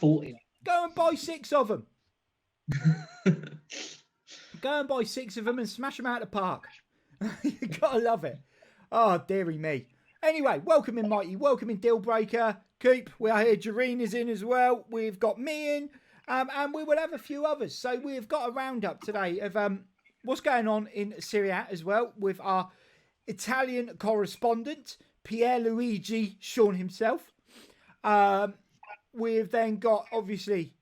40. Go and buy 6 of them. Go and buy 6 of them and smash them out of the park. You gotta love it. Oh, dearie me. Anyway, welcome in, Mighty. Welcome in, Dealbreaker. Coop, we are here. Jareen is in as well. We've got me in. And we will have a few others. So we've got a roundup today of what's going on in Serie A as well with our Italian correspondent, Pierluigi Sean himself. We've then got, obviously,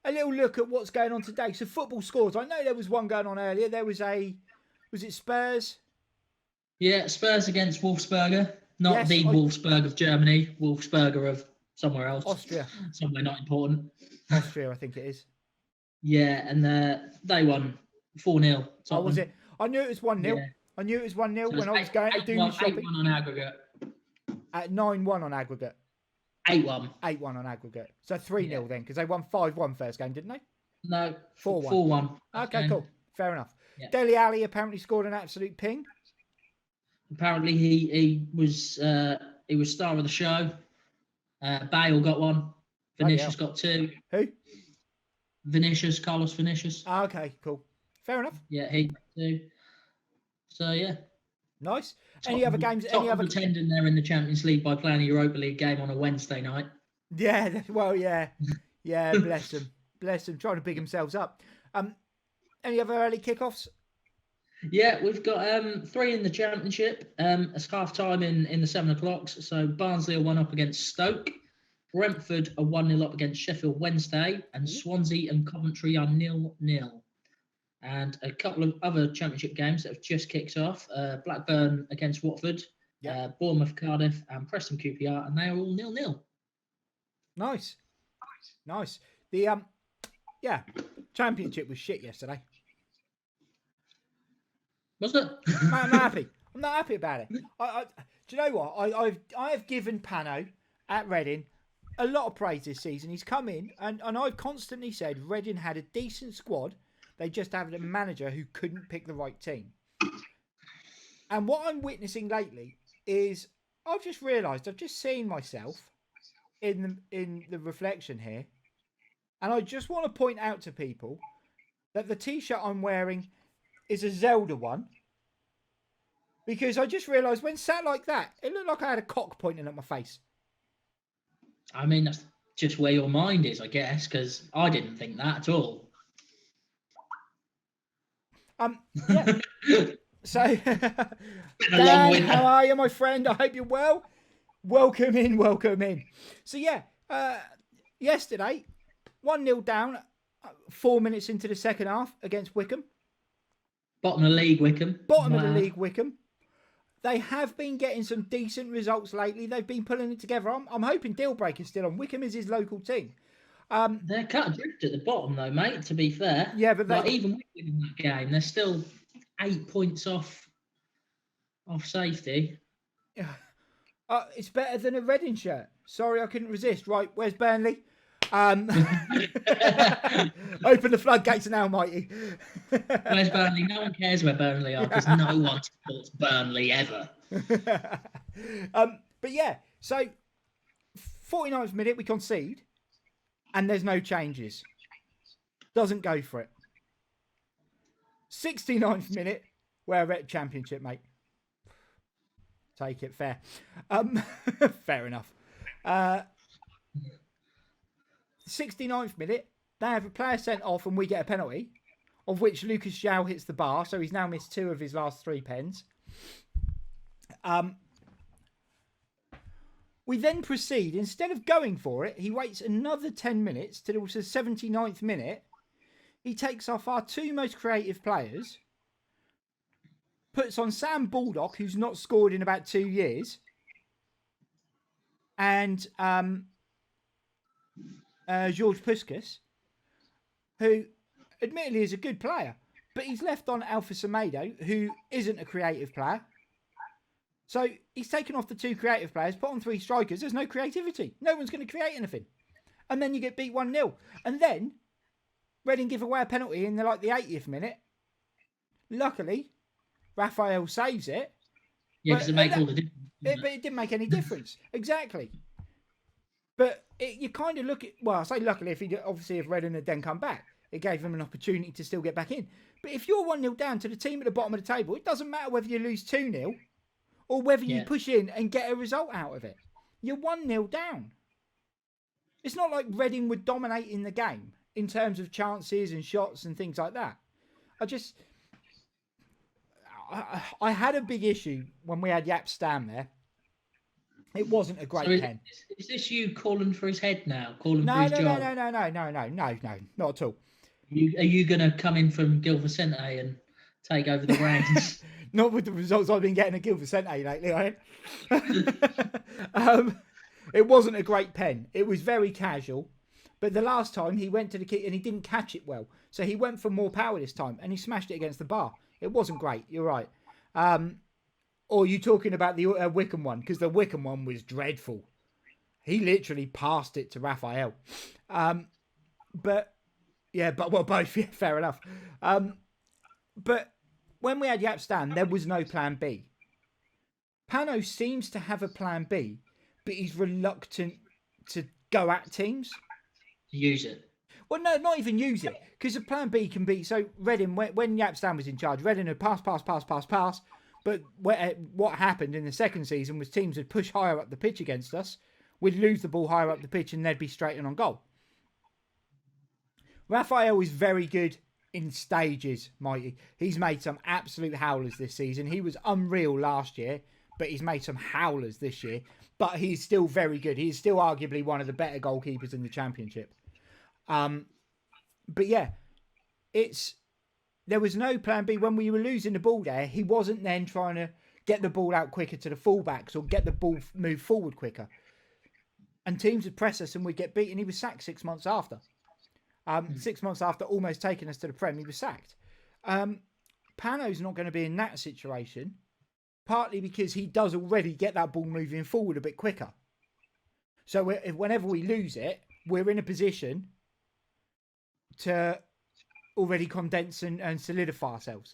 a little look at what's going on today. So football scores. I know there was one going on earlier. There was was it Spurs? Yeah, Spurs against Wolfsberger. Not Yes, the Wolfsburg of Germany. Wolfsberger of somewhere else. Austria. Somewhere not important. Austria, I think it is. Yeah, and they won 4-0. Oh, was it? I knew it was 1-0. Yeah. I knew it was 1-0 when I was going to do shopping. 8-1 on aggregate. At 9-1 on aggregate. 8-1. 8-1 on aggregate. So 3-0 then, because they won 5-1 first game, didn't they? No, 4-1. 4-1. Okay, cool. Fair enough. Yeah. Dele Alli apparently scored an absolute ping. Apparently he was star of the show. Bale got one. Vinicius got 2. Who? Carlos Vinicius. Okay, cool. Fair enough. Yeah, he got 2. So yeah. Nice. Any other games? Any other pretending they're in the Champions League by playing a Europa League game on a Wednesday night? Yeah, well, yeah. Bless them. Bless them, trying to big themselves up. Any other early kickoffs? Yeah, we've got 3 in the Championship. It's half time in the 7 o'clocks. So Barnsley are 1 up against Stoke. Brentford are 1-0 up against Sheffield Wednesday. And Swansea and Coventry are 0-0. And a couple of other Championship games that have just kicked off. Blackburn against Watford. Yep. Bournemouth, Cardiff, and Preston QPR. And they are all 0-0. Nice. The Championship was shit yesterday. Was it? I'm not happy. I'm not happy about it. Do you know what? I have given Pano at Reading a lot of praise this season. He's come in and I've constantly said Reading had a decent squad. They just had a manager who couldn't pick the right team. And what I'm witnessing lately is I've just realised, I've just seen myself in the reflection here. And I just want to point out to people that the t-shirt I'm wearing is a Zelda one. Because I just realised when sat like that, it looked like I had a cock pointing at my face. I mean, that's just where your mind is, I guess, because I didn't think that at all. Yeah. So, Dan, how are you, my friend? I hope you're well. Welcome in. So, yeah, yesterday, 1-0 down, 4 minutes into the second half against Wycombe. Bottom of the league, Wycombe. Bottom of the league, Wycombe. They have been getting some decent results lately. They've been pulling it together. I'm hoping Dealbreaker's still on. Wycombe is his local team. They're cut adrift at the bottom, though, mate, to be fair. Yeah, but even in that game, they're still 8 points off safety. It's better than a Reading shirt. Sorry, I couldn't resist. Right, where's Burnley? Open the floodgates now, Mighty. Where's Burnley? No one cares where Burnley are because no one supports Burnley ever. But yeah, so 49th minute we concede and there's no changes. Doesn't go for it. 69th minute, we're at Championship, mate. Take it, fair. Fair enough. 69th minute, they have a player sent off and we get a penalty, of which Lucas João hits the bar, so he's now missed 2 of his last 3 pens. We then proceed. Instead of going for it, he waits another 10 minutes till it was the 79th minute. He takes off our 2 most creative players, puts on Sam Baldock, who's not scored in about 2 years, and George Puskas, who admittedly is a good player, but he's left on Alpha Semedo, who isn't a creative player. So he's taken off the 2 creative players, put on 3 strikers. There's no creativity. No one's going to create anything. And then you get beat 1-0. And then Reading give away a penalty in the 80th minute. Luckily, Raphael saves it. Yeah, because it makes all the difference. But it didn't make any difference. Exactly. But you kind of look at, well, I say luckily, if Reading had then come back, it gave them an opportunity to still get back in. But if you're 1-0 down to the team at the bottom of the table, it doesn't matter whether you lose 2-0 or whether you push in and get a result out of it. You're 1-0 down. It's not like Reading were dominating the game in terms of chances and shots and things like that. I had a big issue when we had Yap Stam there. It wasn't a great pen. Is this you calling for his head now? For his job? No, not at all. Are you going to come in from Gil Vicente and take over the reins? Not with the results I've been getting at Gil Vicente lately, I ain't. It wasn't a great pen. It was very casual. But the last time he went to the kick and he didn't catch it well. So he went for more power this time and he smashed it against the bar. It wasn't great. You're right. Or you talking about the Wickham one? Because the Wickham one was dreadful. He literally passed it to Raphael. Both. Yeah, fair enough. But when we had Yap Stam, there was no plan B. Pano seems to have a plan B, but he's reluctant to go at teams. Use it. Well, no, not even use it. Because the plan B can be... So, Reading, when Yap Stam was in charge, Reading had pass. But what happened in the second season was teams would push higher up the pitch against us. We'd lose the ball higher up the pitch and they'd be straight in on goal. Raphael is very good in stages, Mighty. He's made some absolute howlers this season. He was unreal last year, but he's made some howlers this year. But he's still very good. He's still arguably one of the better goalkeepers in the Championship. But yeah, there was no plan B. When we were losing the ball there, he wasn't then trying to get the ball out quicker to the fullbacks or get the ball moved forward quicker. And teams would press us and we'd get beaten. He was sacked 6 months after. 6 months after almost taking us to the Prem, he was sacked. Pano's not going to be in that situation, partly because he does already get that ball moving forward a bit quicker. So whenever we lose it, we're in a position to already condense and solidify ourselves.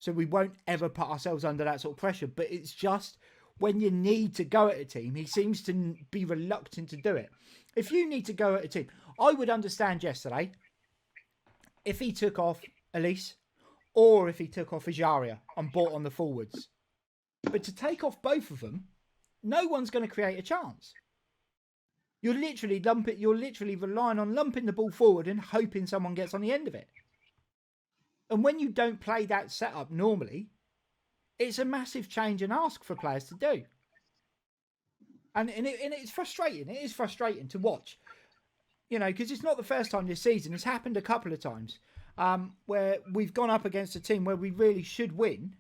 So we won't ever put ourselves under that sort of pressure. But it's just when you need to go at a team, he seems to be reluctant to do it. If you need to go at a team, I would understand yesterday if he took off Elise or if he took off Ajaria and bought on the forwards. But to take off both of them, no one's going to create a chance. You're literally relying on lumping the ball forward and hoping someone gets on the end of it. And when you don't play that setup normally, it's a massive change and ask for players to do. And it's frustrating. It is frustrating to watch. You know, because it's not the first time this season. It's happened a couple of times where we've gone up against a team where we really should win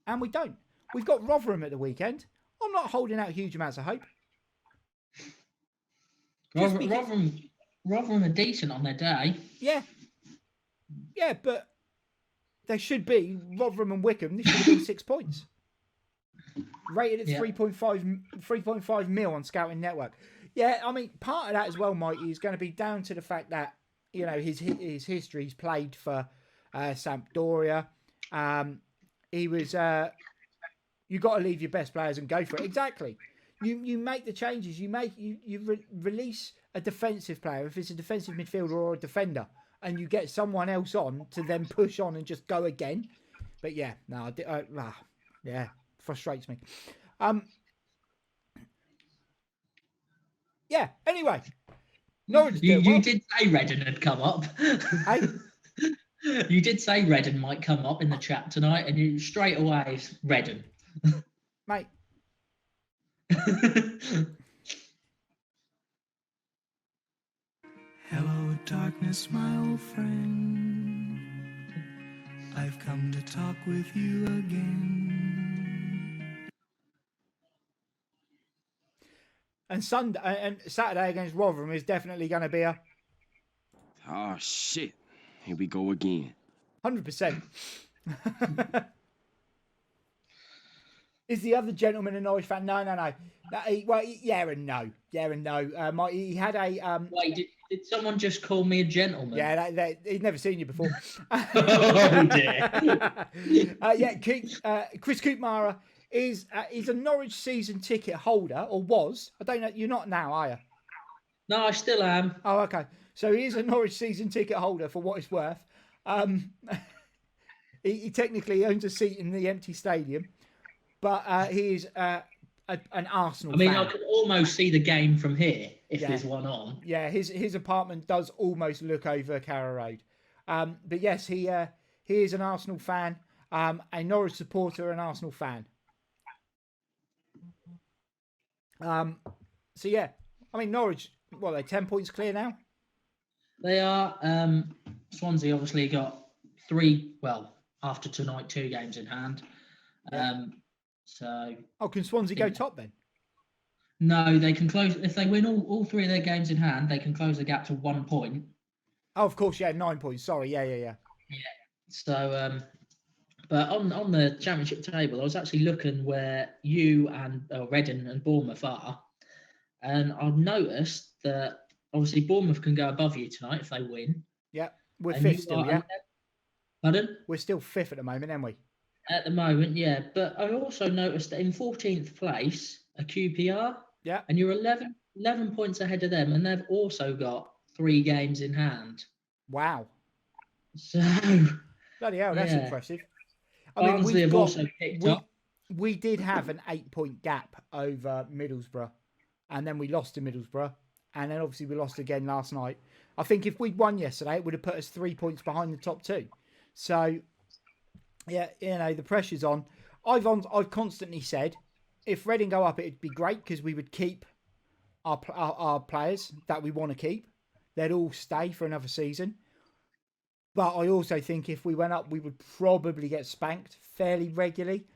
and we don't. We've got Rotherham at the weekend. I'm not holding out huge amounts of hope. Rotherham are decent on their day. Yeah, but there should be Rotherham and Wickham. This should have been 6 points. Rated at 3.5 mil on Scouting Network. Yeah, I mean, part of that as well, Mikey, is going to be down to the fact that, you know, his history. He's played for Sampdoria. He was. You got to leave your best players and go for it. Exactly. You make the changes. You release a defensive player if it's a defensive midfielder or a defender, and you get someone else on to then push on and just go again. But yeah, no, frustrates me. Yeah. Anyway, Norwich. You did say Reading had come up. Hey? You did say Reading might come up in the chat tonight, and you straight away Reading, mate. Hello, darkness, my old friend. I've come to talk with you again. And Saturday against Rotherham is definitely going to be a... Oh, shit. Here we go again. 100%. Is the other gentleman a Norwich fan? No. Yeah and no. He had a... Wait, did someone just call me a gentleman? Yeah, he'd never seen you before. Oh, dear. ChrisQoopmara is he's a Norwich season ticket holder, or was. I don't know. You're not now, are you? No, I still am. Oh, okay. So he is a Norwich season ticket holder for what it's worth. He technically owns a seat in the empty stadium, but he is an Arsenal fan. I could almost see the game from here if there's one on. Yeah, his apartment does almost look over Carrow Road. But yes, he is an Arsenal fan, a Norwich supporter, an Arsenal fan. So yeah, Norwich, what are they, 10 points clear now? They are. Swansea obviously got 3, after tonight, 2 games in hand. Can Swansea go top then? No, they can close if they win all 3 of their games in hand. They can close the gap to 1 point. Oh, of course, 9 points. Sorry, yeah. Yeah. So, but on the championship table, I was actually looking where you and Reading and Bournemouth are, and I've noticed that obviously Bournemouth can go above you tonight if they win. Yeah, we're 5th still. Yeah. Pardon? We're still 5th at the moment, aren't we? At the moment, yeah. But I also noticed that in 14th place, a QPR. Yeah. And you're 11 points ahead of them, and they've also got 3 games in hand. Wow. So. Bloody hell, that's impressive. Barnsley have also picked up. We did have an 8-point gap over Middlesbrough, and then we lost to Middlesbrough, and then obviously we lost again last night. I think if we'd won yesterday, it would have put us 3 points behind the top 2. So, yeah, the pressure's on. I've constantly said, if Reading go up, it'd be great because we would keep our players that we want to keep. They'd all stay for another season. But I also think if we went up, we would probably get spanked fairly regularly.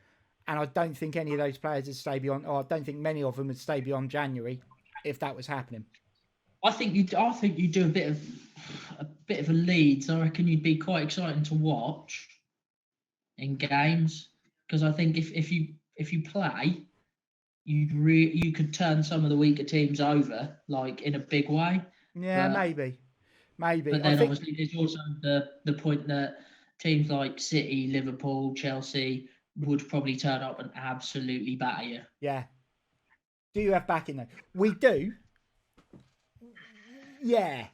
And I don't think any of those players would stay beyond, or I don't think many of them would stay beyond January if that was happening. I think you do a bit of a lead. So I reckon you'd be quite exciting to watch in games, because I think if you play, you could turn some of the weaker teams over, like in a big way. Yeah, maybe. But then obviously there's also the point that teams like City, Liverpool, Chelsea would probably turn up and absolutely batter you. Yeah. Do you have backing though? We do. Yeah,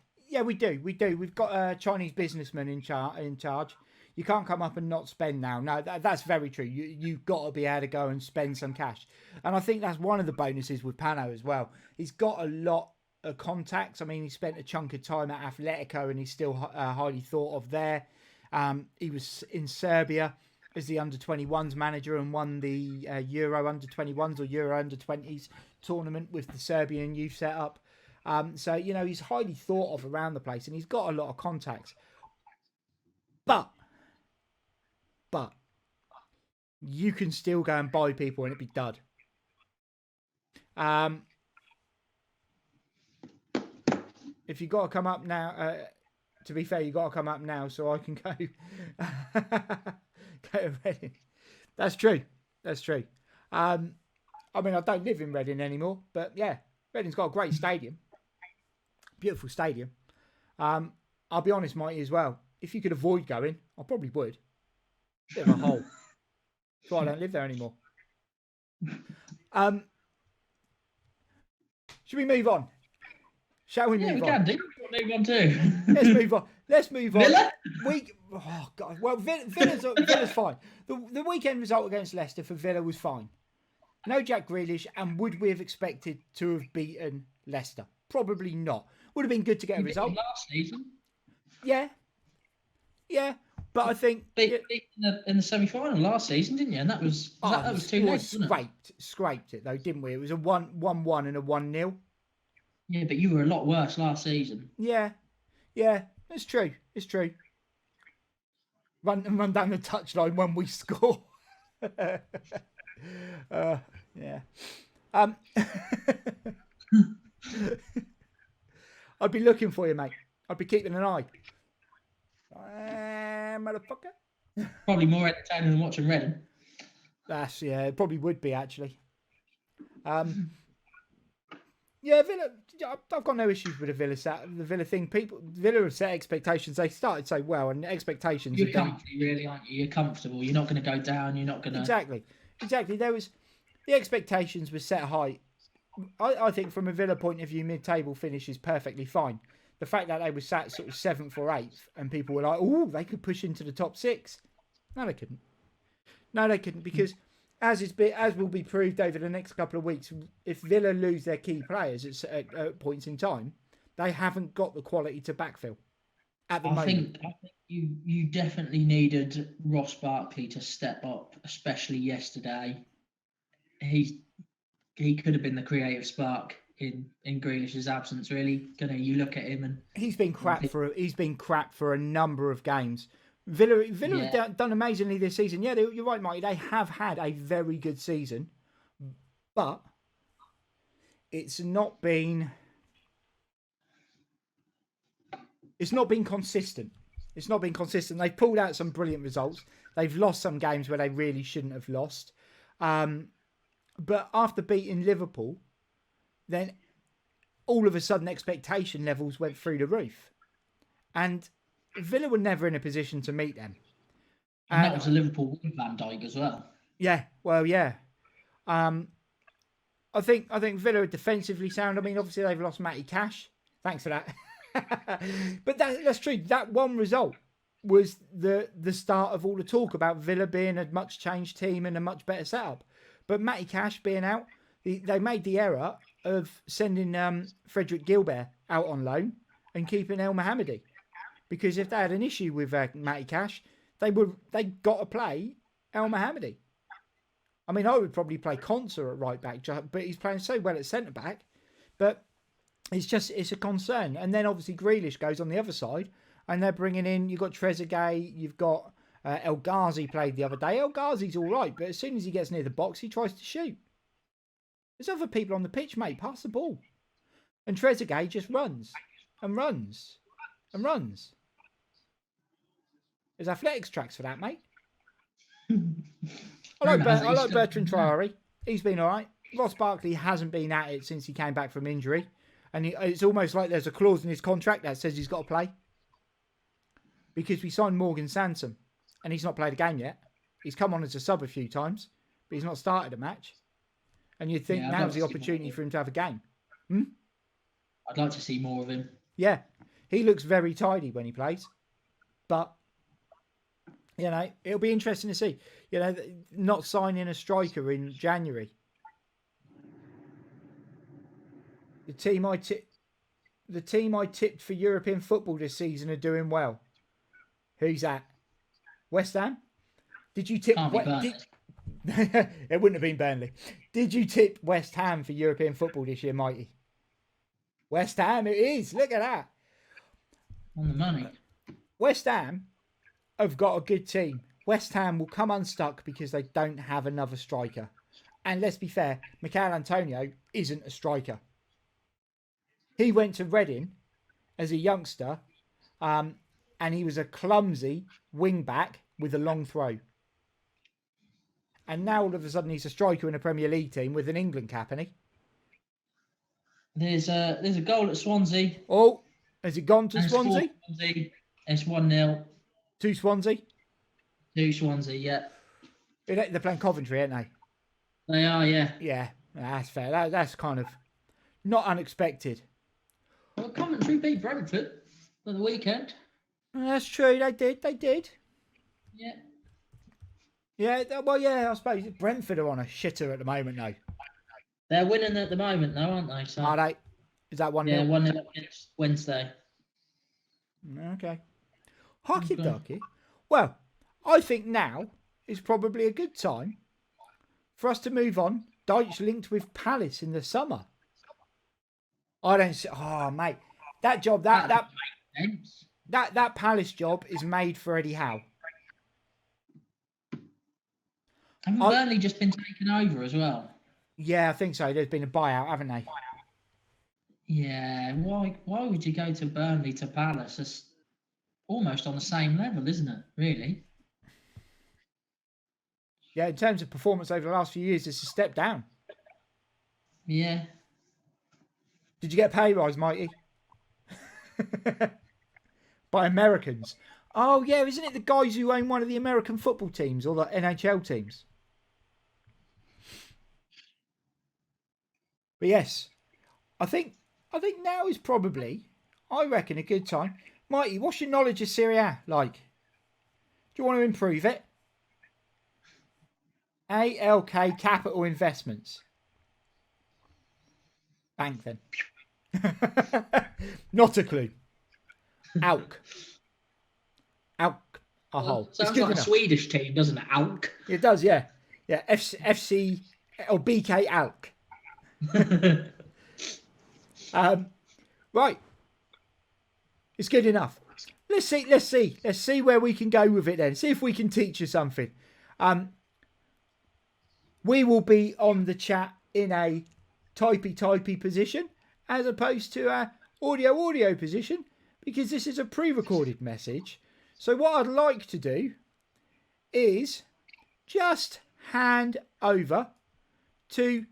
we do. We've got a Chinese businessman in charge. You can't come up and not spend now. No, that's very true. You've got to be able to go and spend some cash. And I think that's one of the bonuses with Pano as well. He's got a lot of contacts. He spent a chunk of time at Atletico and he's still highly thought of there. He was in Serbia as the under-21s manager and won the Euro under-21s or Euro under-20s tournament with the Serbian youth setup. So, he's highly thought of around the place and he's got a lot of contacts. But you can still go and buy people and it'd be dud. If you got to come up now, to be fair, you got to come up now so I can go to Reading. That's true. I don't live in Reading anymore, but yeah, Reading's got a great stadium. Beautiful stadium. I'll be honest, Mighty, as well. If you could avoid going, I probably would. Bit of a hole. That's why I don't live there anymore. Should we move on? Shall we move on? Yeah, we can do. We'll move on too. Let's move on. Villa? Oh God. Well, Villa's fine. The weekend result against Leicester for Villa was fine. No Jack Grealish, and would we have expected to have beaten Leicester? Probably not. Would have been good to get a result. Last season. Yeah. But I think beat in the semi-final last season, didn't you? And that was too late. Scraped it though, didn't we? It was a 1-1 and a 1-0. Yeah, but you were a lot worse last season. Yeah, it's true. Run down the touchline when we score. Yeah. I'd be looking for you, mate. I'd be keeping an eye. Motherfucker. Probably more entertaining than watching Reading. It probably would be actually. Yeah, Villa. I've got no issues with the Villa thing. Villa have set expectations. They started so well, and expectations. You're comfy, really, aren't you? You're comfortable. You're not going to go down. You're not going to. Exactly. exactly. The expectations were set high. I think from a Villa point of view, mid-table finish is perfectly fine. The fact that they were sat sort of 7th or 8th and people were like, oh, they could push into the top 6. No, they couldn't. No, they couldn't, because as will be proved over the next couple of weeks, if Villa lose their key players at points in time, they haven't got the quality to backfill at the moment. I think you definitely needed Ross Barkley to step up, especially yesterday. He could have been the creative spark in Grealish's absence. Really, you look at him and he's been crap for a number of games. Villa have done amazingly this season. Yeah, you're right, Mike. They have had a very good season, but it's not been consistent. It's not been consistent. They've pulled out some brilliant results. They've lost some games where they really shouldn't have lost. But after beating Liverpool, then all of a sudden expectation levels went through the roof. And Villa were never in a position to meet them. And that was a Liverpool with Van Dijk as well. Yeah, well, yeah. I think Villa are defensively sound. I mean, obviously they've lost Matty Cash. Thanks for that. But that's true. That one result was the start of all the talk about Villa being a much changed team and a much better setup. But Matty Cash being out, they made the error of sending Frederick Gilbert out on loan and keeping El Mohammadi. Because if they had an issue with Matty Cash, they got to play El Mohammadi. I mean, I would probably play Conser at right back, but he's playing so well at centre back. But it's a concern. And then obviously Grealish goes on the other side, and they're bringing in. You've got Trezeguet, you've got El Ghazi played the other day. El Ghazi's all right, but as soon as he gets near the box, he tries to shoot. There's other people on the pitch, mate. Pass the ball. And Trezeguet just runs and runs and runs. There's athletics tracks for that, mate. I like Bertrand Traore. He's been all right. Ross Barkley hasn't been at it since he came back from injury. And it's almost like there's a clause in his contract that says he's got to play. Because we signed Morgan Sansom. And he's not played a game yet. He's come on as a sub a few times, but he's not started a match. And you'd think now's the opportunity for him to have a game. I'd like to see more of him. Yeah. He looks very tidy when he plays. But, it'll be interesting to see. Not signing a striker in January. The team I tipped for European football this season are doing well. Who's that? West Ham? Did you tip? It wouldn't have been Burnley. Did you tip West Ham for European football this year, Mighty? West Ham, it is. Look at that. On the money. West Ham have got a good team. West Ham will come unstuck because they don't have another striker. And let's be fair, Michail Antonio isn't a striker. He went to Reading as a youngster, and he was a clumsy wing-back with a long throw. And now all of a sudden he's a striker in a Premier League team with an England cap, isn't he? There's a goal at Swansea. Oh, has it gone to Swansea? It's 1-0. To Swansea? To Swansea, yeah. They're playing Coventry, aren't they? They are, yeah. Yeah, that's fair. That's kind of not unexpected. Well, Coventry beat Brentford for the weekend. That's true. They did. Yeah. Yeah, well, yeah, I suppose Brentford are on a shitter at the moment, though. They're winning at the moment, though, aren't they? So, are they? Is that 1-0? Yeah, 1-0 against Wednesday. Okay. Hockey docky. Well, I think now is probably a good time for us to move on. Deitch linked with Palace in the summer. I don't see. Oh, mate, that job, that Palace job is made for Eddie Howe. Haven't Burnley just been taken over as well? Yeah, I think so. There's been a buyout, haven't they? Yeah. Why would you go to Burnley to Palace? It's almost on the same level, isn't it? Really? Yeah, in terms of performance over the last few years, it's a step down. Yeah. Did you get a pay rise, Mighty? By Americans. Oh, yeah, isn't it the guys who own one of the American football teams or the NHL teams? But yes, I think now is probably, I reckon, a good time. Mighty, what's your knowledge of Serie A like? Do you want to improve it? ALK Capital Investments. Bank then. Not a clue. ALK. ALK. A hole. Sounds like a Swedish team, doesn't it? ALK. It does, yeah. Yeah, FC or BK ALK. Right. It's good enough. Let's see where we can go with it then. See if we can teach you something. We will be on the chat in a typey position as opposed to a audio position, because this is a pre-recorded message. So what I'd like to do is just hand over to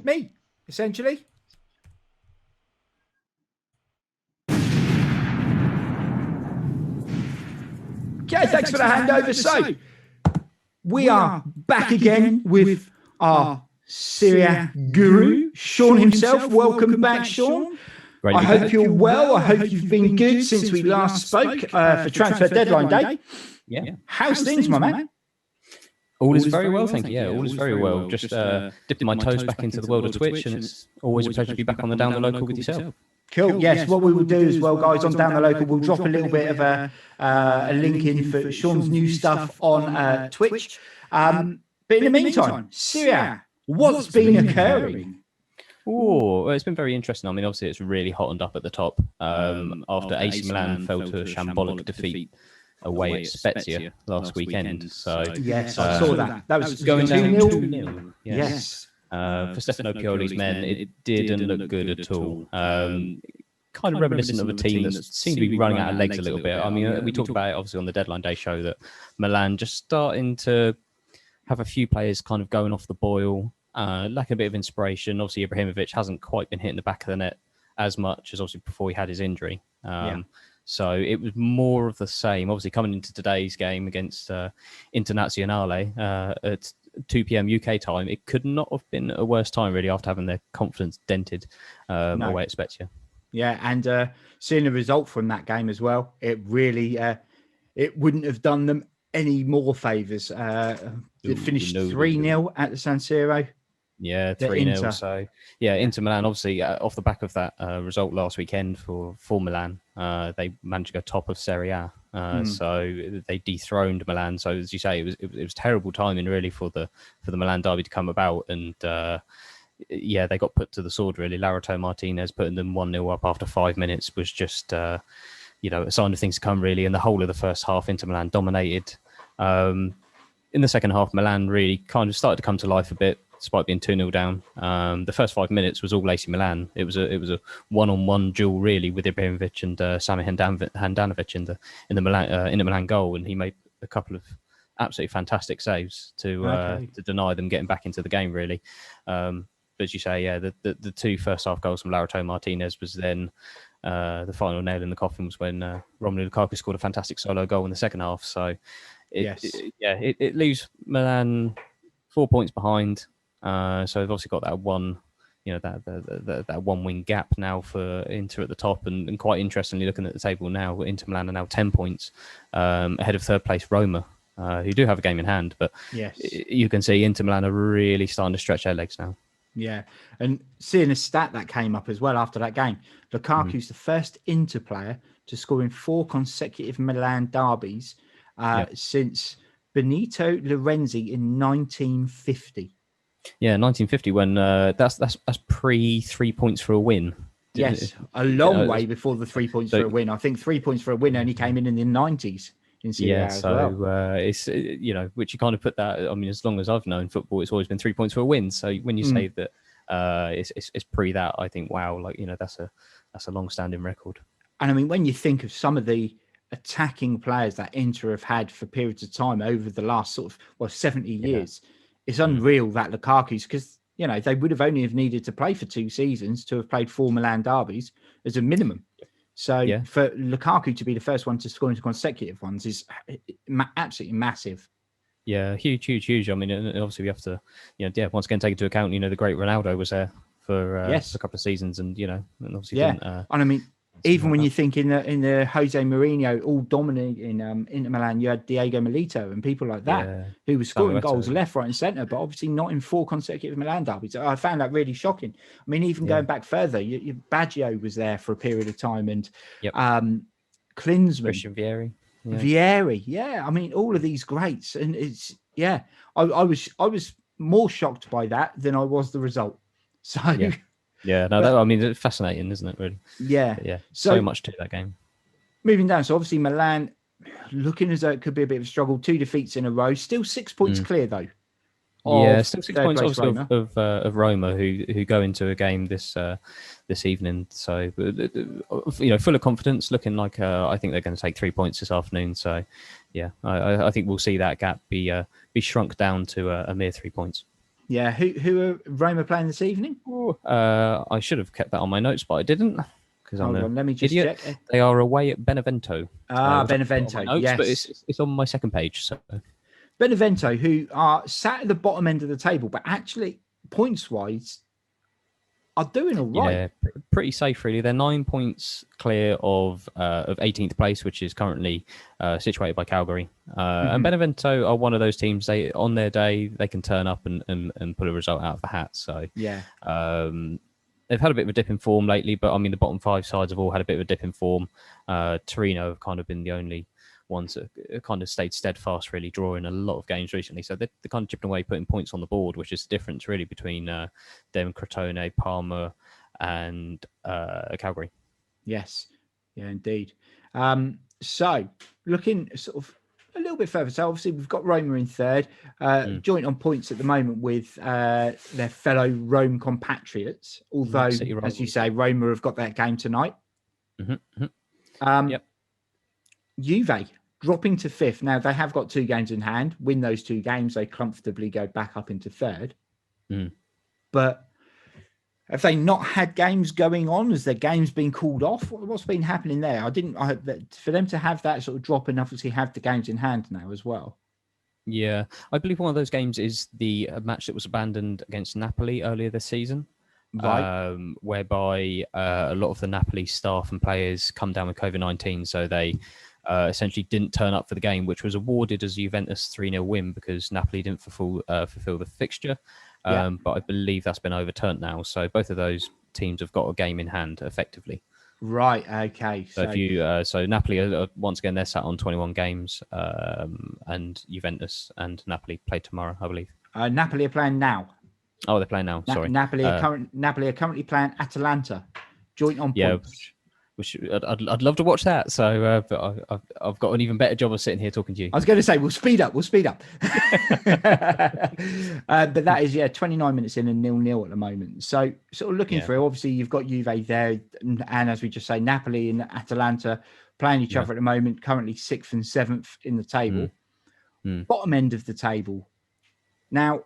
me, essentially. Okay, thanks for the handover. So, we are back again with our Serie A guru, Sean himself. Welcome back, Sean. I hope you're well. I hope you've been good since we last spoke for transfer deadline day. Yeah. How's things, my man? All is very well, thank you. Yeah, all is very well. Just dipping my toes back into the world of Twitch, and it's always a pleasure to be back on the Down the Local with yourself. Cool. Yes, what we will do as well, guys, on Down the Local, we'll drop a little bit of a link in for Sean's new stuff on Twitch. But in the meantime, Serie A, what's been occurring? Oh, well, it's been very interesting. I mean, obviously, it's really hottened up at the top after AC Milan fell to a shambolic defeat away at Spezia last weekend. So yes, I saw that. That was going down 2-0. Yes. For Stefano Pioli's men, it didn't look good at all. Kind of reminiscent of a team that seemed to be running out of legs a little bit. I mean, we talked about it obviously on the deadline day show that Milan just starting to have a few players kind of going off the boil, lacking a bit of inspiration. Obviously, Ibrahimovic hasn't quite been hitting the back of the net as much as obviously before he had his injury. So it was more of the same. Obviously, coming into today's game against Internazionale at 2 p.m. UK time, it could not have been a worse time, really, after having their confidence dented away at Spezia. Yeah, and seeing the result from that game as well, it really it wouldn't have done them any more favours. It finished 3-0 at the San Siro. Yeah, 3-0. So, yeah, Inter Milan, obviously, off the back of that result last weekend for Milan, they managed to go top of Serie A. So they dethroned Milan. So, as you say, it was terrible timing, really, for the Milan derby to come about. And, yeah, they got put to the sword, really. Lautaro Martinez putting them 1-0 up after 5 minutes was just, a sign of things to come, really. And the whole of the first half, Inter Milan dominated. In the second half, Milan really kind of started to come to life a bit, despite being 2-0 down. The first 5 minutes was all AC Milan. It was a one-on-one duel, really, with Ibrahimovic and Sami Handanovic in the Milan goal, and he made a couple of absolutely fantastic saves to deny them getting back into the game, really. But as you say, yeah, the two first half goals from Lautaro Martinez was then the final nail in the coffin was when Romelu Lukaku scored a fantastic solo goal in the second half. So it leaves Milan 4 points behind. So they've obviously got that one, that 1 win gap now for Inter at the top, and quite interestingly, looking at the table now, Inter Milan are now 10 points ahead of third place Roma, who do have a game in hand, but you can see Inter Milan are really starting to stretch their legs now. Yeah, and seeing a stat that came up as well after that game, Lukaku's the first Inter player to score in 4 consecutive Milan derbies since Benito Lorenzi in 1950. Yeah, 1950, when that's pre 3 points for a win. Yes, a long way before the 3 points for a win. I think 3 points for a win only came in the 90s in Serie A as well. It's which you kind of put that. I mean, as long as I've known football, it's always been 3 points for a win. So when you say that it's pre that, I think wow, that's a long-standing record. And I mean, when you think of some of the attacking players that Inter have had for periods of time over the last 70 years. It's unreal that Lukaku's, because they would have only have needed to play for 2 seasons to have played 4 Milan derbies as a minimum. So for Lukaku to be the first one to score into consecutive ones is absolutely massive. Yeah, huge. I mean, and obviously we have to, once again take into account, the great Ronaldo was there for a couple of seasons, and and obviously didn't. And I mean, even when you think in the Jose Mourinho all dominating Inter Milan, you had Diego Milito and people like that who were scoring goals left, right, and centre, but obviously not in 4 consecutive Milan derbies. I found that really shocking. I mean, even going back further, Baggio was there for a period of time, and Klinsmann, Christian Vieri. Vieri, I mean, all of these greats, and it's I was more shocked by that than I was the result. So I mean, it's fascinating, isn't it? Really, so much to that game. Moving down, so obviously Milan looking as though it could be a bit of a struggle. 2 defeats in a row, still 6 points clear though. Still 6 points obviously of Roma, who go into a game this evening. So full of confidence, looking like I think they're going to take 3 points this afternoon. So I think we'll see that gap be shrunk down to a mere 3 points. Yeah, who are Roma playing this evening? I should have kept that on my notes, but I didn't because I'm let me just idiot. check. They are away at Benevento. Benevento. Notes, yes, but it's on my second page. So Benevento, who are sat at the bottom end of the table, but actually points wise are doing all right. Yeah, pretty safe really. They're 9 points clear of 18th place, which is currently situated by Calgary. And Benevento are one of those teams. They on their day they can turn up and pull a result out of the hat. So they've had a bit of a dip in form lately, but I mean the bottom 5 sides have all had a bit of a dip in form. Torino have kind of been the only ones that kind of stayed steadfast, really drawing a lot of games recently. So they're kind of chipping away, putting points on the board, which is the difference really between them, Crotone, Parma, and Calgary. Yes, indeed. So looking sort of a little bit further, so obviously we've got Roma in third, joint on points at the moment with their fellow Rome compatriots. Although, as you say, Roma have got that game tonight. Juve dropping to 5th. Now, they have got 2 games in hand. Win those 2 games, they comfortably go back up into 3rd. But have they not had games going on? Has their games been called off? What's been happening there? For them to have that sort of drop and obviously have the games in hand now as well. Yeah, I believe one of those games is the match that was abandoned against Napoli earlier this season. Right. Whereby a lot of the Napoli staff and players come down with COVID-19, so they essentially didn't turn up for the game, which was awarded as a Juventus 3-0 win because Napoli didn't fulfill the fixture. But I believe that's been overturned now. So both of those teams have got a game in hand, effectively. Right. Okay. So Napoli are, once again, they're sat on 21 games, and Juventus and Napoli play tomorrow, I believe. Napoli are playing now. Oh, they're playing now. Sorry. Napoli are currently playing Atalanta, joint on points. Which I'd love to watch that. So, but I've got an even better job of sitting here talking to you. I was going to say we'll speed up. But that is 29 minutes in and 0-0 at the moment. So sort of looking through, obviously you've got Juve there, and as we just say, Napoli and Atalanta playing each other at the moment. Currently 6th and 7th in the table, bottom end of the table. Now,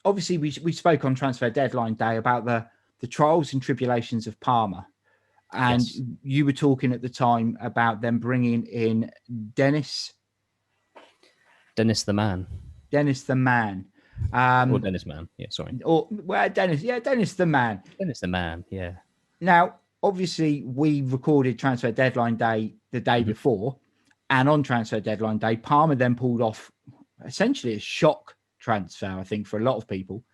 obviously we spoke on transfer deadline day about the trials and tribulations of Parma. And you were talking at the time about them bringing in Dennis the Man. Dennis the Man. Or Dennis Man. Yeah, sorry. Dennis the Man. Dennis the Man, yeah. Now, obviously, we recorded transfer deadline day the day before. And on transfer deadline day, Parma then pulled off essentially a shock transfer, I think, for a lot of people,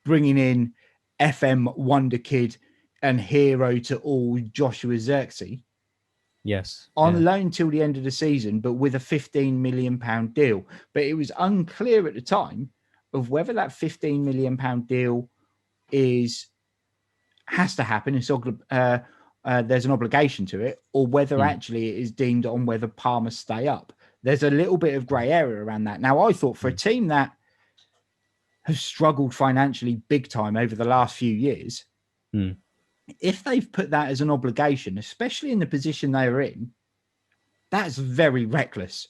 bringing in FM wonder kid and hero to all Joshua Zirkzee. Yes. On loan till the end of the season, but with a £15 million deal. But it was unclear at the time of whether that £15 million deal has to happen. There's an obligation to it, or whether actually it is deemed on whether Parma stay up. There's a little bit of grey area around that. Now, I thought for a team that has struggled financially big time over the last few years, if they've put that as an obligation, especially in the position they are in, that's very reckless.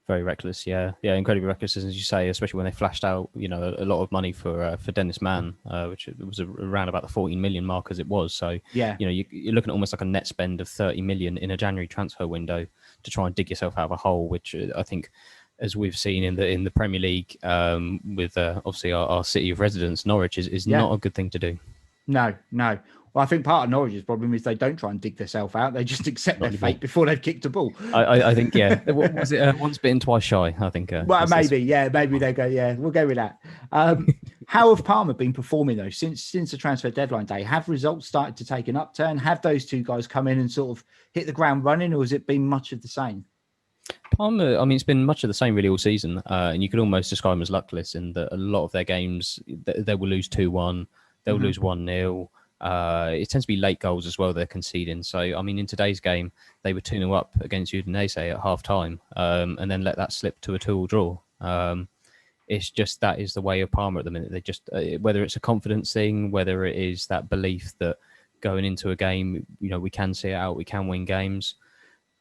Very reckless, yeah, incredibly reckless, as you say, especially when they flashed out, a lot of money for Dennis Mann, which was around about the 14 million mark as it was. So you're looking at almost like a net spend of 30 million in a January transfer window to try and dig yourself out of a hole, which I think as we've seen in the Premier League, with obviously our city of residence, Norwich, is not a good thing to do. No. Well, I think part of Norwich's problem is they don't try and dig themselves out. They just accept their fate before they've kicked a ball. I think, yeah. What was it? Once bitten, twice shy, I think. Well, maybe they go, we'll go with that. How have Parma been performing, though, since the transfer deadline day? Have results started to take an upturn? Have those two guys come in and sort of hit the ground running, or has it been much of the same? Parma, I mean, it's been much of the same really all season, and you could almost describe them as luckless in that a lot of their games, they will lose 2-1, they'll lose 1-0. It tends to be late goals as well they're conceding. So, I mean, in today's game, they were 2-0 up against Udinese at half-time, and then let that slip to a 2-2 draw. It's just that is the way of Parma at the minute. They just, whether it's a confidence thing, whether it is that belief that going into a game, we can see it out, we can win games.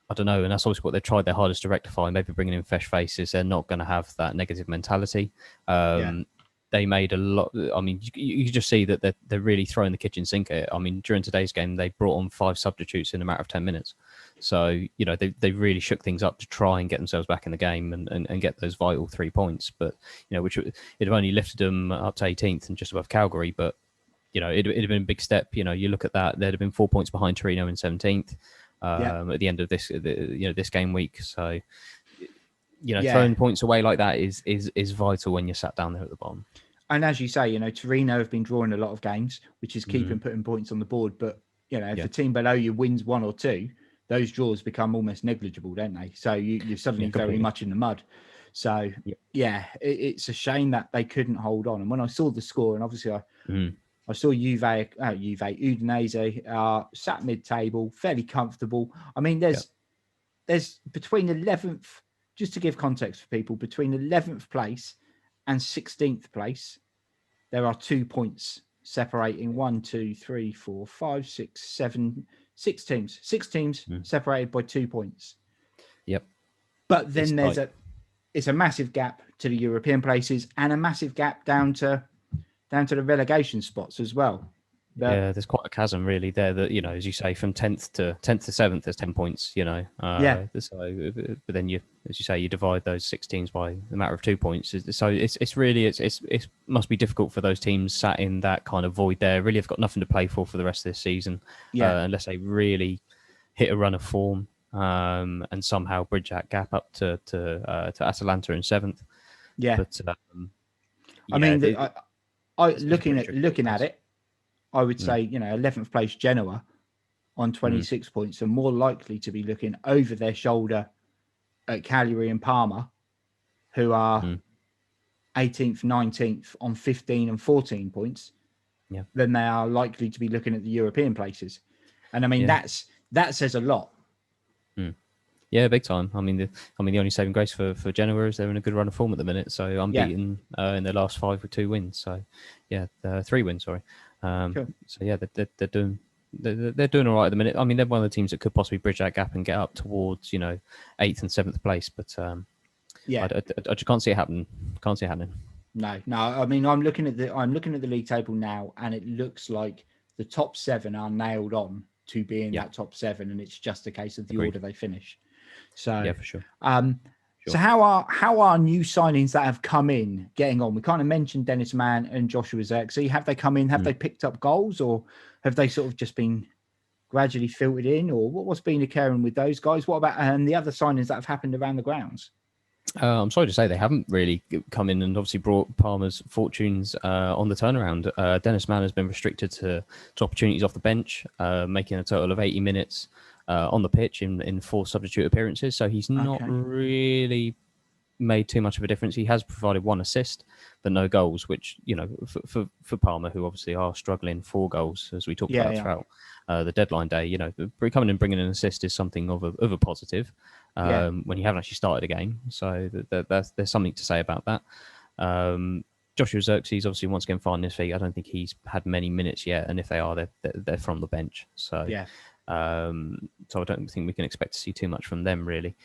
I don't know, and that's obviously what they've tried their hardest to rectify. Maybe bringing in fresh faces, they're not going to have that negative mentality. They made a lot. I mean, you just see that they're really throwing the kitchen sink at it. I mean, during today's game, they brought on 5 substitutes in a matter of 10 minutes. So, they really shook things up to try and get themselves back in the game and get those vital 3 points. But, which it have only lifted them up to 18th and just above Calgary. But, it'd have been a big step. You look at that, they'd have been 4 points behind Torino in 17th at the end of this, this game week. So, throwing points away like that is vital when you're sat down there at the bottom. And as you say, Torino have been drawing a lot of games, which is keeping putting points on the board. But, if the team below you wins 1 or 2, those draws become almost negligible, don't they? So you're suddenly very much in the mud. So, it's a shame that they couldn't hold on. And when I saw the score, and obviously I saw Udinese sat mid-table, fairly comfortable. I mean, there's between 11th, just to give context for people, between 11th place and 16th place, there are 2 points separating 6 teams. 6 teams separated by 2 points. Yep. But then it's a massive gap to the European places and a massive gap down to the relegation spots as well. There's quite a chasm really there that, as you say, from 10th to 7th, there's 10 points, So, but then as you say, you divide those 6 teams by a matter of 2 points. So it's really, it must be difficult for those teams sat in that kind of void there. Really have got nothing to play for the rest of this season. Unless they really hit a run of form, and somehow bridge that gap up to Atalanta in 7th. Yeah. But, I mean, looking at it, I would say, 11th place Genoa on 26 points are more likely to be looking over their shoulder at Cagliari and Parma, who are 18th, 19th on 15 and 14 points, than they are likely to be looking at the European places. And I mean, that says a lot. Yeah, big time. I mean, the only saving grace for Genoa is they're in a good run of form at the minute. So unbeaten in their last 5 with 2 wins. So 3 wins. Sorry. Cool. So they're doing all right at the minute. I mean, they're one of the teams that could possibly bridge that gap and get up towards 8th and 7th place. But I just can't see it happening. Can't see it happening. No. I mean, I'm looking at the league table now, and it looks like the top 7 are nailed on to be in that top 7, and it's just a case of the order they finish. So for sure. So how are new signings that have come in getting on? We kind of mentioned Dennis Mann and Joshua Xerxes. Have they come in? Have they picked up goals, or have they sort of just been gradually filtered in, or what's been occurring with those guys? What about the other signings that have happened around the grounds? I'm sorry to say they haven't really come in and obviously brought Parma's fortunes on the turnaround. Dennis Mann has been restricted to opportunities off the bench, making a total of 80 minutes on the pitch in 4 substitute appearances. So he's not really made too much of a difference. He has provided 1 assist, but no goals, which, for Parma, who obviously are struggling for goals, as we talked about throughout the deadline day, coming and bringing an assist is something of a positive when you haven't actually started a game. So there's something to say about that. Joshua Xerxes obviously once again finding his feet. I don't think he's had many minutes yet, and if they are, they're from the bench. So so I don't think we can expect to see too much from them really.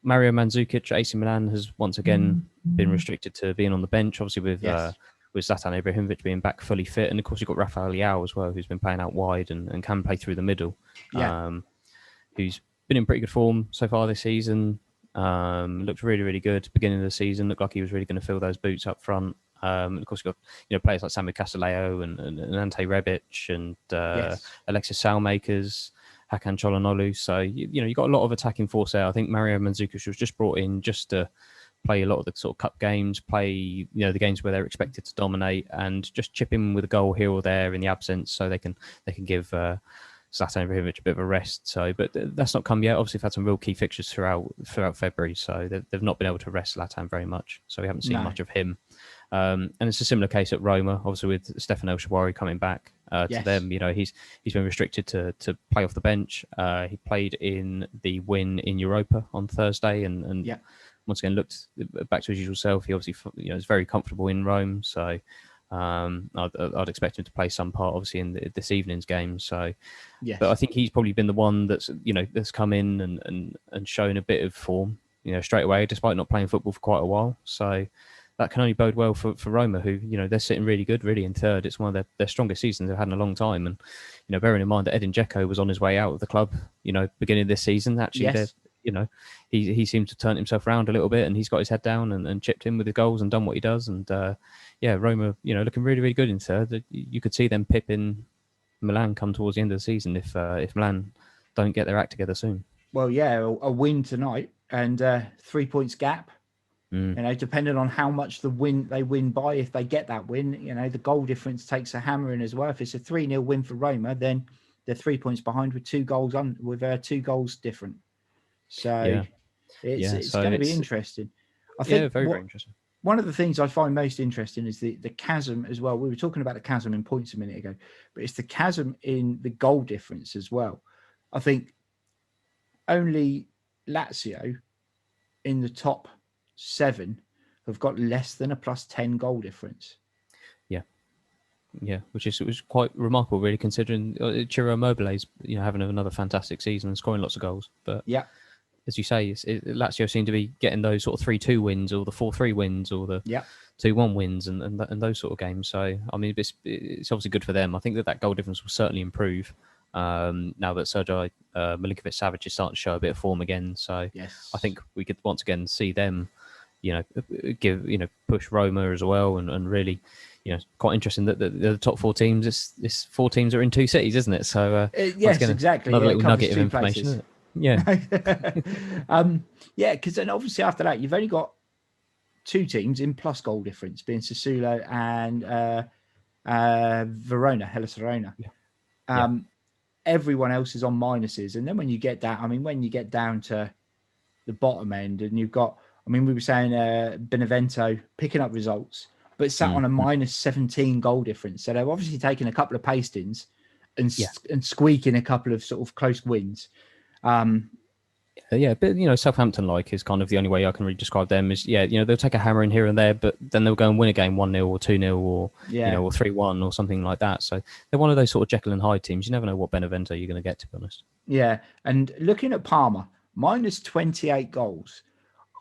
Mario Mandzukic at AC Milan has once again been restricted to being on the bench, obviously with Zlatan Ibrahimovic being back fully fit, and of course you've got Rafael Leao as well, who's been playing out wide and can play through the middle, who's been in pretty good form so far this season. Looked really, really good. Beginning of the season, looked like he was really going to fill those boots up front. Of course, you've got players like Samu Castelleo and Ante Rebic and Alexis Salmakers, Hakan Çalhanoğlu. So you got a lot of attacking force there. I think Mario Mandzukic was just brought in just to play a lot of the sort of cup games, play the games where they're expected to dominate, and just chip in with a goal here or there in the absence, so they can give Zlatan Ibrahimovic a bit of a rest. So, but that's not come yet. Obviously, we've had some real key fixtures throughout February, so they've not been able to rest Zlatan very much. So we haven't seen much of him. And it's a similar case at Roma, obviously with Stefan El Shaarawy coming back to them. He's been restricted to play off the bench. He played in the win in Europa on Thursday, and once again looked back to his usual self. He obviously is very comfortable in Rome, so I'd expect him to play some part, obviously, in this evening's game. So, but I think he's probably been the one that's that's come in and shown a bit of form, straight away, despite not playing football for quite a while. So that can only bode well for Roma, who they're sitting really good, really in third. It's one of their strongest seasons they've had in a long time, and bearing in mind that Edin Dzeko was on his way out of the club, beginning of this season. Actually, he seemed to turn himself around a little bit, and he's got his head down and chipped in with the goals and done what he does. And Roma, looking really, really good in third. You could see them pipping Milan come towards the end of the season if Milan don't get their act together soon. Well, a win tonight and 3 points gap. Depending on how much they win by, if they get that win, the goal difference takes a hammering as well. If it's a 3-0 win for Roma, then they're 3 points behind with 2 goals two goals different. So it's going to be interesting. I think very interesting. One of the things I find most interesting is the chasm as well. We were talking about the chasm in points a minute ago, but it's the chasm in the goal difference as well. I think only Lazio in the top 7 have got less than a +10 goal difference. Yeah, which was quite remarkable, really, considering Ciro Immobile's having another fantastic season and scoring lots of goals. But as you say, Lazio seem to be getting those sort of 3-2 wins, or the 4-3 wins, or the 2-1 wins, and those sort of games. So I mean, it's obviously good for them. I think that goal difference will certainly improve now that Sergej Milinkovic-Savic is starting to show a bit of form again. So I think we could once again see them, push Roma as well, and really. Quite interesting that the top 4 teams, this 4 teams are in 2 cities, isn't it? So exactly. Another little nugget of information, isn't it? Because then obviously after that you've only got 2 teams in plus goal difference, being Sassuolo and Hellas Verona. Everyone else is on minuses, and then when you get down to the bottom end, and you've got, we were saying Benevento picking up results, but sat on a -17 goal difference. So they're obviously taking a couple of pastings and squeaking a couple of sort of close wins. But Southampton is kind of the only way I can really describe them is they'll take a hammer in here and there, but then they'll go and win a game 1-0 or 2-0 or or 3-1 or something like that. So they're one of those sort of Jekyll and Hyde teams. You never know what Benevento you're going to get, to be honest. Yeah, and looking at Parma, -28 goals.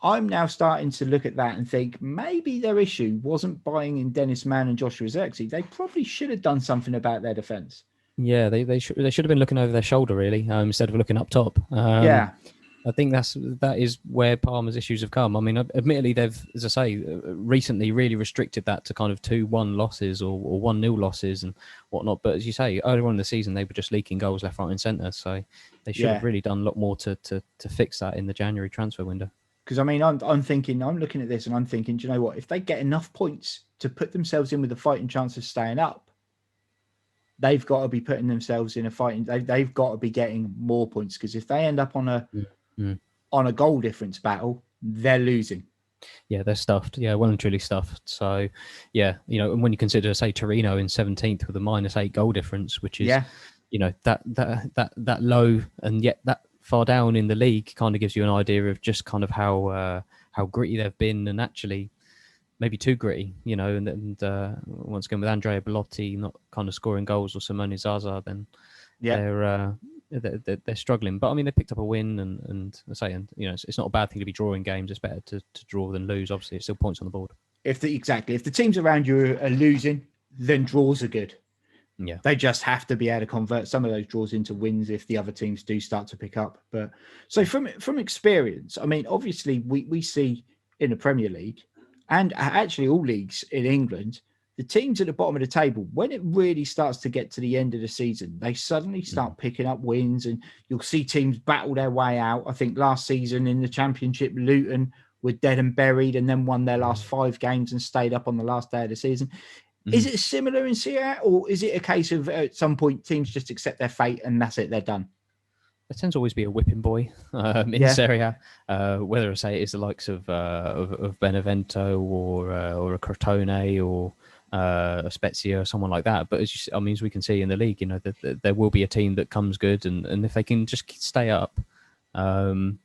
I'm now starting to look at that and think maybe their issue wasn't buying in Dennis Mann and Joshua Zirkzee. They probably should have done something about their defence. Yeah, they should have been looking over their shoulder, really, instead of looking up top. I think that is where Parma's issues have come. I mean, admittedly, they've, as I say, recently really restricted that to kind of 2-1 losses or 1-0 losses and whatnot. But as you say, earlier on in the season, they were just leaking goals left, right and centre. So they should have really done a lot more to fix that in the January transfer window. Because, I'm looking at this and I'm thinking, do you know what? If they get enough points to put themselves in with a fighting chance of staying up, they've got to be putting themselves in a fighting. They've got to be getting more points, because if they end up on a goal difference battle, they're losing. Yeah, they're stuffed. Yeah, well and truly stuffed. So, and when you consider, say, Torino in 17th with a -8 goal difference, which is, that low and yet that far down in the league, kind of gives you an idea of just kind of how gritty they've been, and actually maybe too gritty, and once again with Andrea Belotti not kind of scoring goals, or Simone Zaza, then they're struggling. But I mean, they picked up a win, and I say, it's not a bad thing to be drawing games. It's better to draw than lose. Obviously, it's still points on the board. If the teams around you are losing, then draws are good. Yeah. They just have to be able to convert some of those draws into wins if the other teams do start to pick up. But so from experience, I mean, obviously we see in the Premier League and actually all leagues in England, the teams at the bottom of the table, when it really starts to get to the end of the season, they suddenly start picking up wins, and you'll see teams battle their way out. I think last season in the Championship, Luton were dead and buried and then won their last 5 games and stayed up on the last day of the season. Is it similar in Serie A, or is it a case of at some point teams just accept their fate and that's it, they're done? There tends to always be a whipping boy in Serie A, whether I say it is the likes of Benevento or a Crotone or a Spezia or someone like that. But as we can see in the league, you know, there will be a team that comes good, and if they can just stay up, then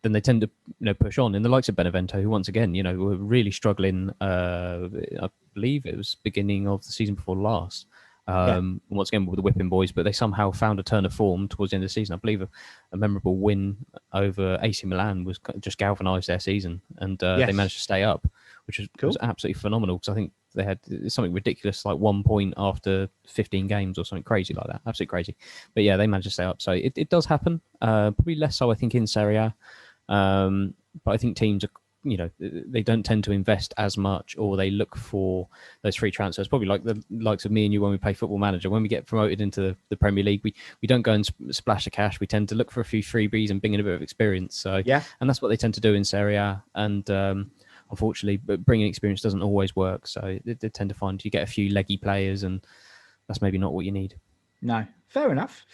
then they tend to push on. In the likes of Benevento, who once again were really struggling. I believe it was beginning of the season before last. Once again with the whipping boys, but they somehow found a turn of form towards the end of the season. I believe a memorable win over AC Milan was just galvanised their season, and they managed to stay up, which was absolutely phenomenal, because I think they had something ridiculous like 1 point after 15 games or something crazy like that. Absolutely crazy. But yeah, they managed to stay up. So it does happen. Probably less so, I think, in Serie A. But I think teams are, they don't tend to invest as much, or they look for those free transfers. Probably like the likes of me and you when we play Football Manager. When we get promoted into the Premier League, we don't go and splash the cash. We tend to look for a few freebies and bring in a bit of experience. So and that's what they tend to do in Serie A. And unfortunately, but bringing experience doesn't always work. So they tend to find you get a few leggy players, and that's maybe not what you need. No, fair enough.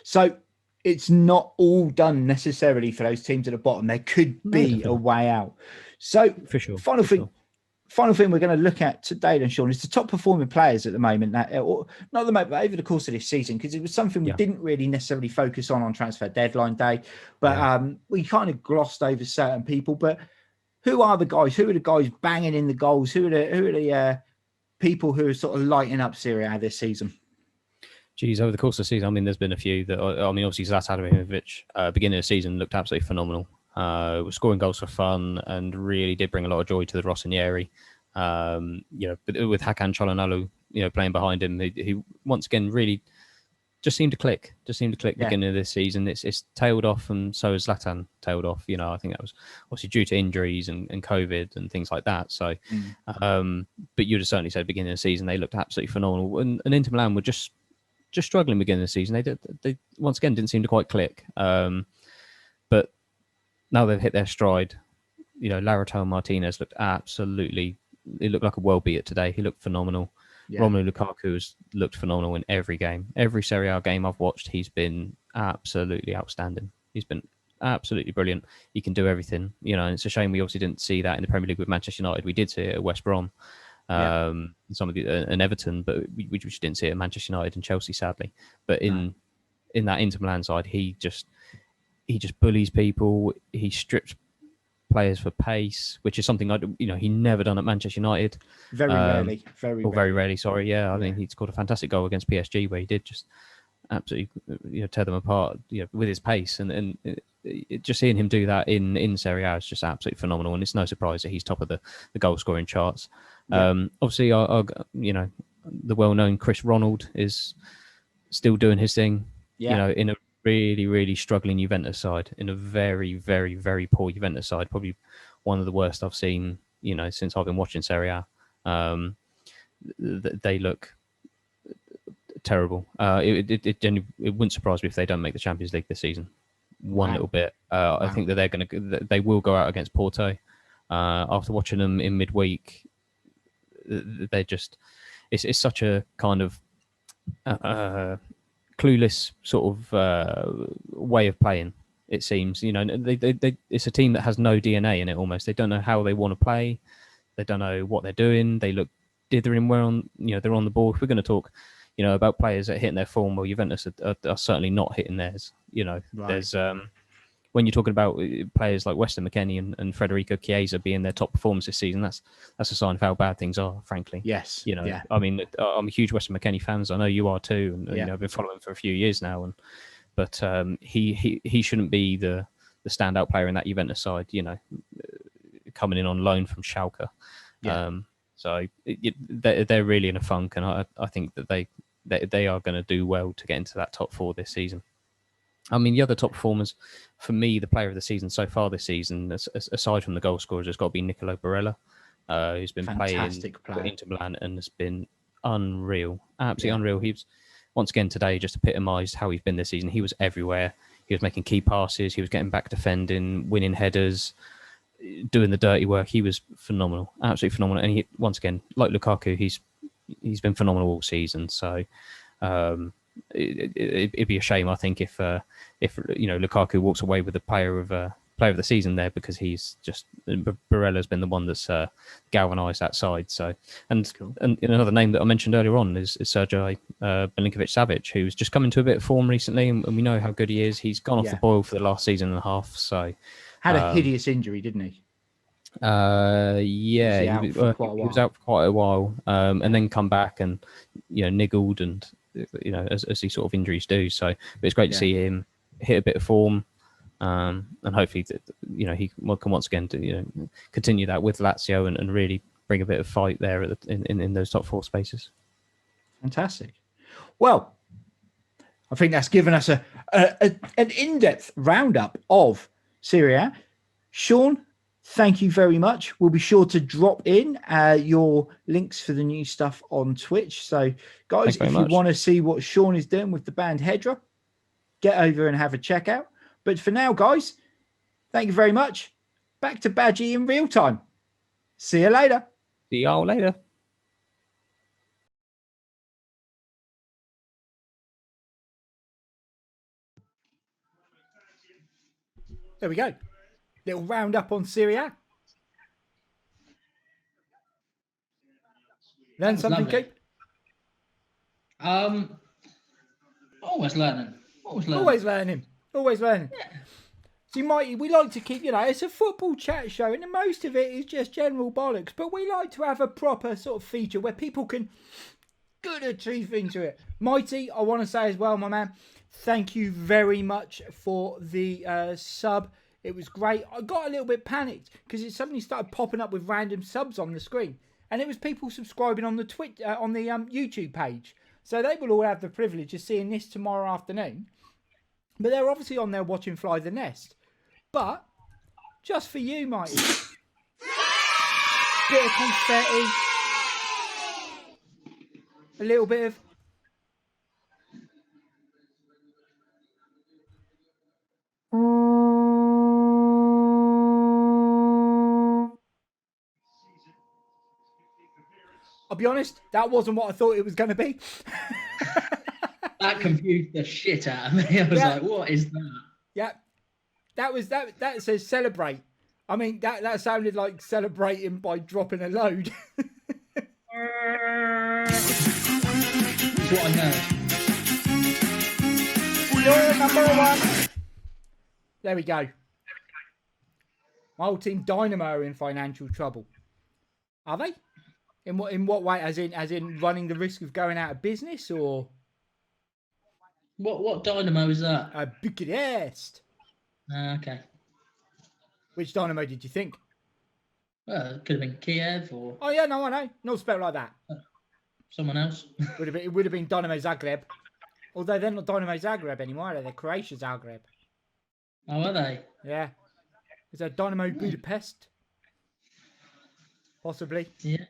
So it's not all done necessarily for those teams at the bottom. There could be a way out. So for sure. Final thing we're going to look at today then, Sean, is the top performing players at the moment, or not at the moment, but over the course of this season, because it was something we didn't really necessarily focus on transfer deadline day, but we kind of glossed over certain people. But who are the guys? Who are the guys banging in the goals? Who are the people who are sort of lighting up Serie A this season? Geez, over the course of the season, I mean, there's been a few that, obviously Zlatan Ibrahimovic, beginning of the season looked absolutely phenomenal. Was scoring goals for fun and really did bring a lot of joy to the Rossoneri. But with Hakan Çalhanoğlu, playing behind him, he once again really just seemed to click. Beginning of this season. It's tailed off, and so has Zlatan tailed off. I think that was obviously due to injuries and COVID and things like that. So, but you'd have certainly said beginning of the season they looked absolutely phenomenal, and Inter Milan were just struggling beginning of the season. They once again didn't seem to quite click. But now they've hit their stride. Lautaro Martinez looked he looked like a world beater today. He looked phenomenal. Romelu Lukaku has looked phenomenal in every game. Every Serie A game I've watched, he's been absolutely outstanding. He's been absolutely brilliant. He can do everything, and it's a shame we obviously didn't see that in the Premier League with Manchester United. We did see it at West Brom. And Everton, but we just didn't see it at Manchester United and Chelsea, sadly. But in that Inter Milan side, he just bullies people. He strips players for pace, which is something he never done at Manchester United. Very rarely. Sorry, I mean, he scored a fantastic goal against PSG where he did just absolutely tear them apart with his pace, and just seeing him do that in Serie A is just absolutely phenomenal, and it's no surprise that he's top of the goal scoring charts. Obviously, the well-known Chris Ronald is still doing his thing. In a really, really struggling Juventus side, in a very, very, very poor Juventus side, probably one of the worst I've seen. Since I've been watching Serie A, they look terrible. It wouldn't surprise me if they don't make the Champions League this season. Little bit. I think that they will go out against Porto. After watching them in midweek, they're just it's such a kind of clueless sort of way of playing. It seems they it's a team that has no DNA in it. Almost, they don't know how they want to play. They don't know what they're doing. They look dithering where they're on the ball. If we're going to talk about players that are hitting their form, well, Juventus are certainly not hitting theirs. There's when you're talking about players like Weston McKennie and Federico Chiesa being their top performers this season, that's a sign of how bad things are, frankly. Yes. I mean, I'm a huge Weston McKennie fan, as I know you are too, and I've been following him for a few years now, but he shouldn't be the standout player in that Juventus side. Coming in on loan from Schalke. So they're really in a funk, and I think that they are going to do well to get into that top 4 this season. I mean, the other top performers, for me, the player of the season so far this season, aside from the goal scorers, has got to be Nicolo Barella, who's been playing for Inter Milan and has been unreal, absolutely unreal. He's once again today just epitomised how he's been this season. He was everywhere. He was making key passes. He was getting back defending, winning headers, doing the dirty work. He was phenomenal, absolutely phenomenal. And he, once again, like Lukaku, he's been phenomenal all season. So it'd be a shame, I think, if Lukaku walks away with the player of the season there, because he's just Barella's been the one that's galvanised that side. So and another name that I mentioned earlier on is Sergej Milinkovic-Savic, who's just come into a bit of form recently, and we know how good he is. He's gone off the boil for the last season and a half. So had a hideous injury, didn't he? He was out for quite a while, and then come back and niggled, and as these sort of injuries do. So, but it's great to see him hit a bit of form, and hopefully he can once again continue that with Lazio and really bring a bit of fight there in those top 4 spaces. Fantastic. Well, I think that's given us an in-depth roundup of Serie A. Sean, thank you very much. We'll be sure to drop in your links for the new stuff on Twitch. So, guys, if you want to see what Sean is doing with the band Hedra, get over and have a check out. But for now, guys, thank you very much. Back to Badgie in real time. See you later. See y'all later. There we go. Little roundup on Serie A. Learn something, Keep? Always learning. Always learning. Yeah. See, Mighty, we like to keep, it's a football chat show, and most of it is just general bollocks, but we like to have a proper sort of feature where people can get a teeth into it. Mighty, I want to say as well, my man, thank you very much for the sub. It was great. I got a little bit panicked because it suddenly started popping up with random subs on the screen, and it was people subscribing on the YouTube page. So they will all have the privilege of seeing this tomorrow afternoon. But they're obviously on there watching Fly the Nest. But just for you, Mighty, bit of confetti, a little bit of. I'll be honest, that wasn't what I thought it was going to be. That confused the shit out of me. I was like, what is that? Yeah. That says celebrate. I mean, that sounded like celebrating by dropping a load. That's what I heard. You're number 1. There we go. My old team Dynamo are in financial trouble. Are they? In what way? As in running the risk of going out of business, or what Dynamo is that? Bucharest. Okay. Which Dynamo did you think? Well, it could have been Kiev or. Oh yeah, no, I know. Not spelled like that. Someone else. It would have been Dynamo Zagreb. Although they're not Dynamo Zagreb anymore, are they? They're Croatia Zagreb. Oh, are they? Yeah. Is that Dynamo Budapest? Possibly. Yeah.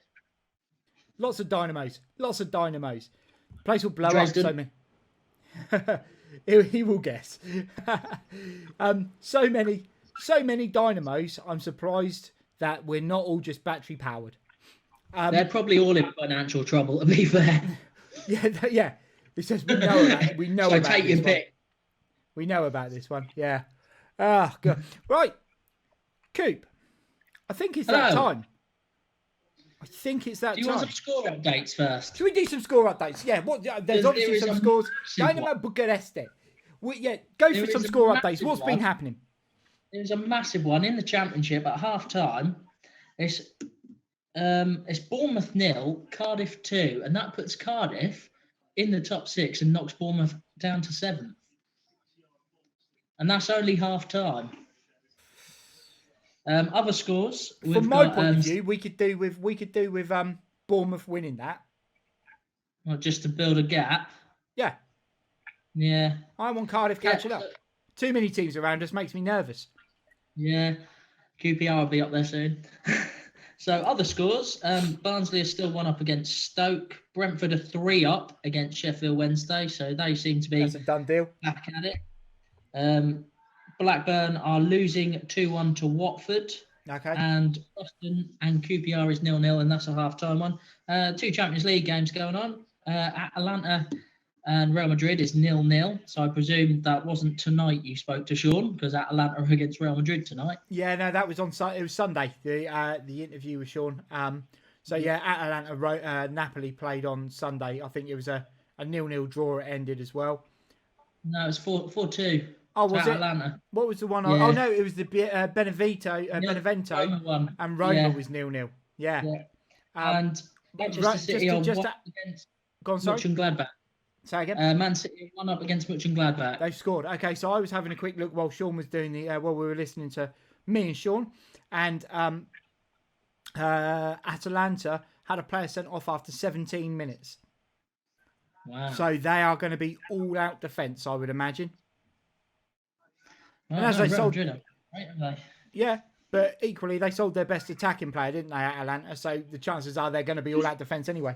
Lots of dynamos. Place will blow up so many. he will guess. So many dynamos. I'm surprised that we're not all just battery powered. They're probably all in financial trouble, to be fair. Yeah. It says we know about it. We know so about take this your one. pick. We know about this one. Yeah. Ah, God. Right. Coop. I think it's that time. Do you want some score updates first? Should we do some score updates? Yeah, there's obviously some scores. Dynamo Bucharest. Go for some score updates. What's been happening? There's a massive one in the Championship at half-time. It's Bournemouth 0, Cardiff 2, and that puts Cardiff in the top 6 and knocks Bournemouth down to 7th. And that's only half-time. Other scores. From my point of view, we could do with Bournemouth winning that. Well, just to build a gap. Yeah. Yeah. I want Cardiff catching up. Too many teams around us makes me nervous. Yeah. QPR will be up there soon. So other scores. Barnsley are still 1 up against Stoke. Brentford are 3 up against Sheffield Wednesday. So they seem to be That's a done deal. back at it. Blackburn are losing 2-1 to Watford. Okay. And Boston and QPR is 0-0, and that's a half-time one. 2 Champions League games going on. Atalanta and Real Madrid is 0-0. So I presume that wasn't tonight you spoke to Sean, because Atalanta are against Real Madrid tonight. Yeah, no, that was on. It was Sunday. The interview with Sean. So yeah, Atalanta Napoli played on Sunday. I think it was a 0-0 draw. It ended as well. No, it's 4-2. Oh, was it? Atlanta. What was the one? Yeah. Oh no, it was the Benevento Roma one. and Roma Yeah. was 0-0. Yeah. And Manchester City are 1 against Go on, sorry. Mönchengladbach. Say again. Man City are 1 up against Mönchengladbach. They've scored. Okay, so I was having a quick look while Sean was doing while we were listening to me and Sean, and Atalanta had a player sent off after 17 minutes. Wow. So they are going to be all out defence, I would imagine. Well, and as they Real sold, Madrid are great, haven't they? yeah, but equally they sold their best attacking player, didn't they, Atalanta? So the chances are they're going to be all out defence anyway.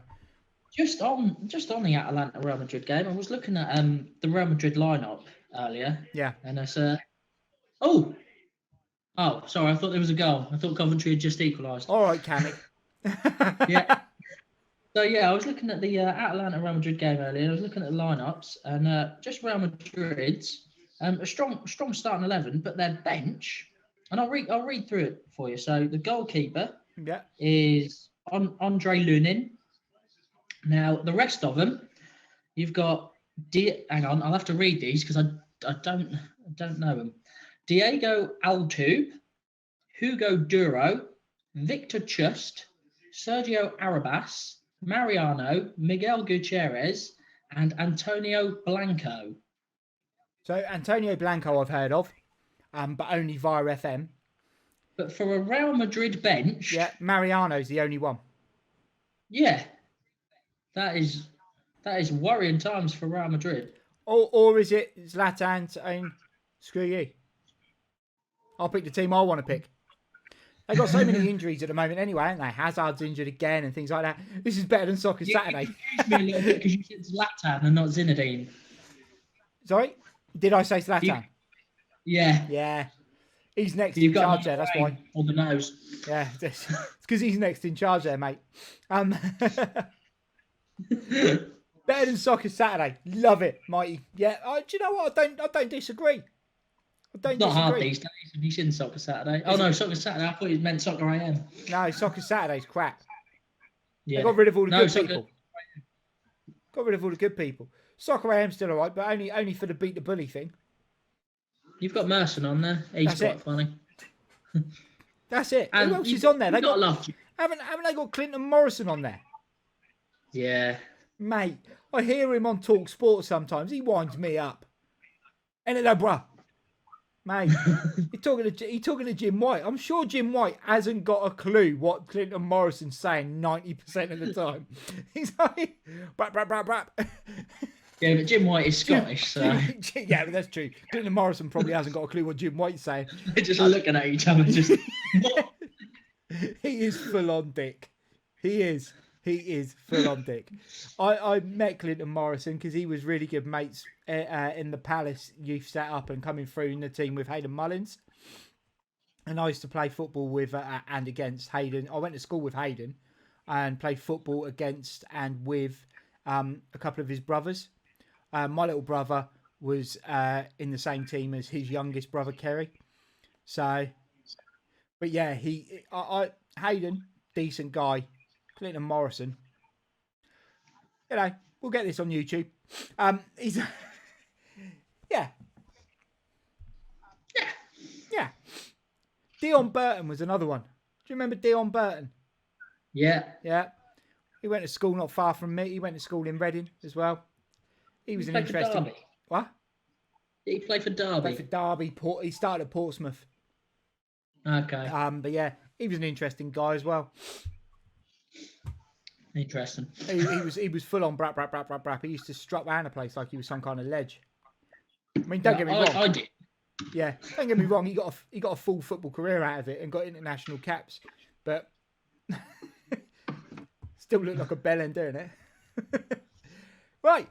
Just on the Atalanta Real Madrid game, I was looking at the Real Madrid lineup earlier. Yeah. And I said, oh, sorry, I thought there was a goal. I thought Coventry had just equalised. All right, Cammy. Yeah. So yeah, I was looking at the Atalanta Real Madrid game earlier. I was looking at the lineups, and just Real Madrid's a strong starting 11, but their bench, and I'll read through it for you. So the goalkeeper is Andre Lunin. Now the rest of them, you've got hang on, I'll have to read these because I don't know them. Diego Altube, Hugo Duro, Victor Chust, Sergio Arribas, Mariano, Miguel Gutierrez, and Antonio Blanco. So Antonio Blanco I've heard of, but only via FM. But for a Real Madrid bench... Yeah, Mariano's the only one. Yeah. That is worrying times for Real Madrid. Or is it Zlatan saying, screw you? I'll pick the team I want to pick. They've got so many injuries at the moment anyway, haven't they? Hazard's injured again and things like that. This is better than Soccer Saturday. You confused me a little bit because you said Zlatan and not Zinedine. Sorry? Did I say Zlatan? Yeah. Yeah. He's next in charge there, that's why. On the nose. Yeah, it's because he's next in charge there, mate. Better than Soccer Saturday. Love it, Mighty. Yeah, do you know what? I don't disagree. It's not hard these days if he's in Soccer Saturday. Oh no, Soccer Saturday. I thought he meant Soccer AM. No, Soccer Saturday's crap. Yeah. They got rid of all the good people. Got rid of all the good people. Soccer AM's still alright, but only for the beat the bully thing. You've got Merson on there. He's quite funny. That's it. And who else is on there? They got love. Haven't they got Clinton Morrison on there? Yeah. Mate, I hear him on Talk Sport sometimes. He winds me up. And then, bruh. Mate, you're talking to Jim White. I'm sure Jim White hasn't got a clue what Clinton Morrison's saying 90% of the time. He's like, brap, brap, brap, brap. Yeah, but Jim White is Scottish, so... Yeah, but that's true. Clinton Morrison probably hasn't got a clue what Jim White's saying. They're just looking at each other, just... He is full on dick. He is full on dick. I met Clinton Morrison because he was really good mates in the Palace youth setup and coming through in the team with Hayden Mullins. And I used to play football with and against Hayden. I went to school with Hayden and played football against and with a couple of his brothers. My little brother was in the same team as his youngest brother, Kerry. So, but yeah, Hayden, decent guy. Clinton Morrison. You know, we'll get this on YouTube. He's... Yeah. Dion Burton was another one. Do you remember Dion Burton? Yeah. Yeah. He went to school not far from me. He went to school in Reading as well. He was an interesting... For Derby. What? Did he play for Derby? He started at Portsmouth. Okay. But yeah, he was an interesting guy as well. Interesting. He was full on brap. He used to strut round the place like he was some kind of ledge. I mean, don't get me wrong. I did. Yeah, don't get me wrong. He got a full football career out of it and got international caps, but still looked like a bellend doing it. Right,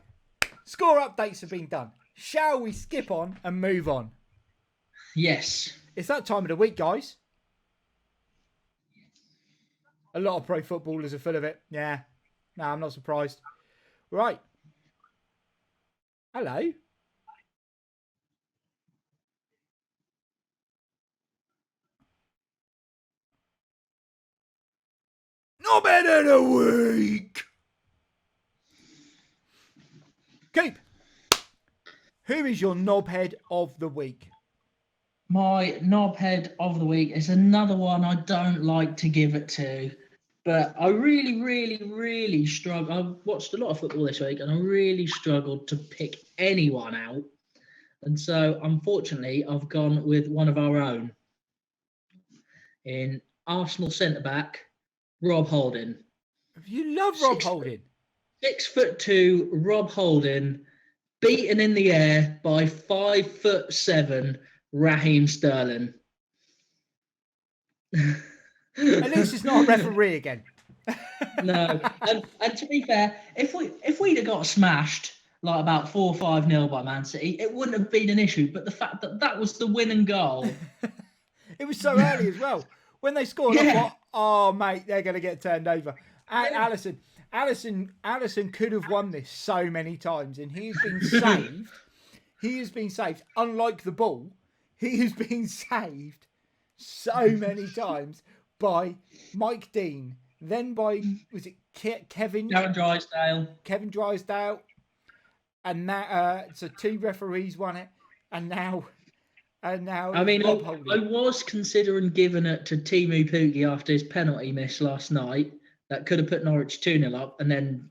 score updates have been done. Shall we skip on and move on? Yes. It's that time of the week, guys. A lot of pro footballers are full of it. Yeah, no, I'm not surprised. Right. Hello. Knobhead of the week. Keep. Who is your knobhead of the week? My knobhead of the week is another one I don't like to give it to, but I really struggle. I've watched a lot of football this week, and I really struggled to pick anyone out. And so, unfortunately, I've gone with one of our own in Arsenal centre-back, Rob Holding. You love Rob Holding. 6'2" Rob Holding, beaten in the air by 5'7" Raheem Sterling. At least it's not a referee again. No, and to be fair, if we'd have got smashed like about 4-5-0 by Man City, it wouldn't have been an issue. But the fact that was the winning goal. It was so early as well. When they scored, I thought, oh mate, they're going to get turned over. And Allison could have won this so many times, and he has been saved. He has been saved. Unlike the ball, he has been saved so many times by Mike Dean, then by, was it Kevin Drysdale, and that so 2 referees won it, and now I mean, I was considering giving it to Timu Pukki after his penalty miss last night. That could have put Norwich 2-0 up, and then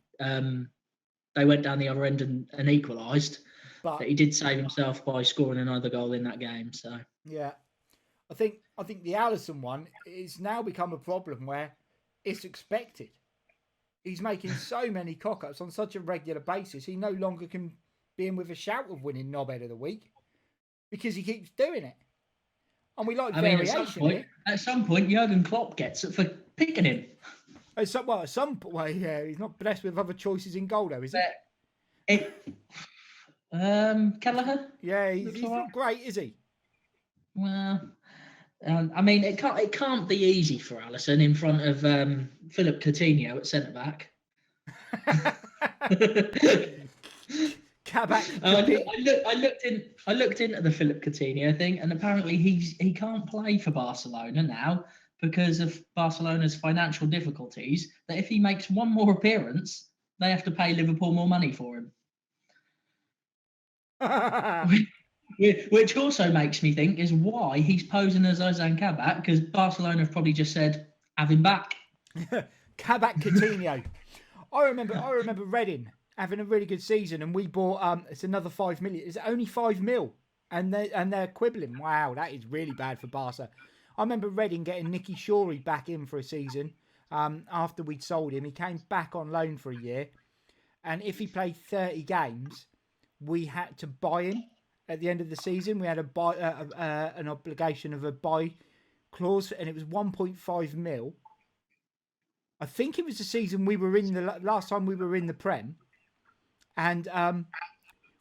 they went down the other end and equalised. But he did save himself by scoring another goal in that game. So yeah, I think the Allison one is now become a problem where it's expected. He's making so many cock-ups on such a regular basis. He no longer can be in with a shout of winning Knobhead of the Week because he keeps doing it. And we like variation. At some point, Jurgen Klopp gets it for picking him. At some point, yeah, he's not blessed with other choices in goal, though, is he? Kelleher? Yeah, he's not great, is he? Well, I mean, it can't be easy for Alisson in front of Philip Coutinho at centre back. I looked into the Philip Coutinho thing, and apparently he can't play for Barcelona now because of Barcelona's financial difficulties. That if he makes one more appearance, they have to pay Liverpool more money for him. Which also makes me think is why he's posing as Ozan Kabak, because Barcelona have probably just said, have him back. Kabak Coutinho. I remember Reading having a really good season, and we bought it's another 5 million. It's only 5 mil, and they're quibbling. Wow, that is really bad for Barca. I remember Reading getting Nicky Shorey back in for a season after we'd sold him. He came back on loan for a year, and if he played 30 games, we had to buy him at the end of the season. We had an obligation of a buy clause, and it was 1.5 mil. I think it was the season we were in, the last time we were in the Prem, and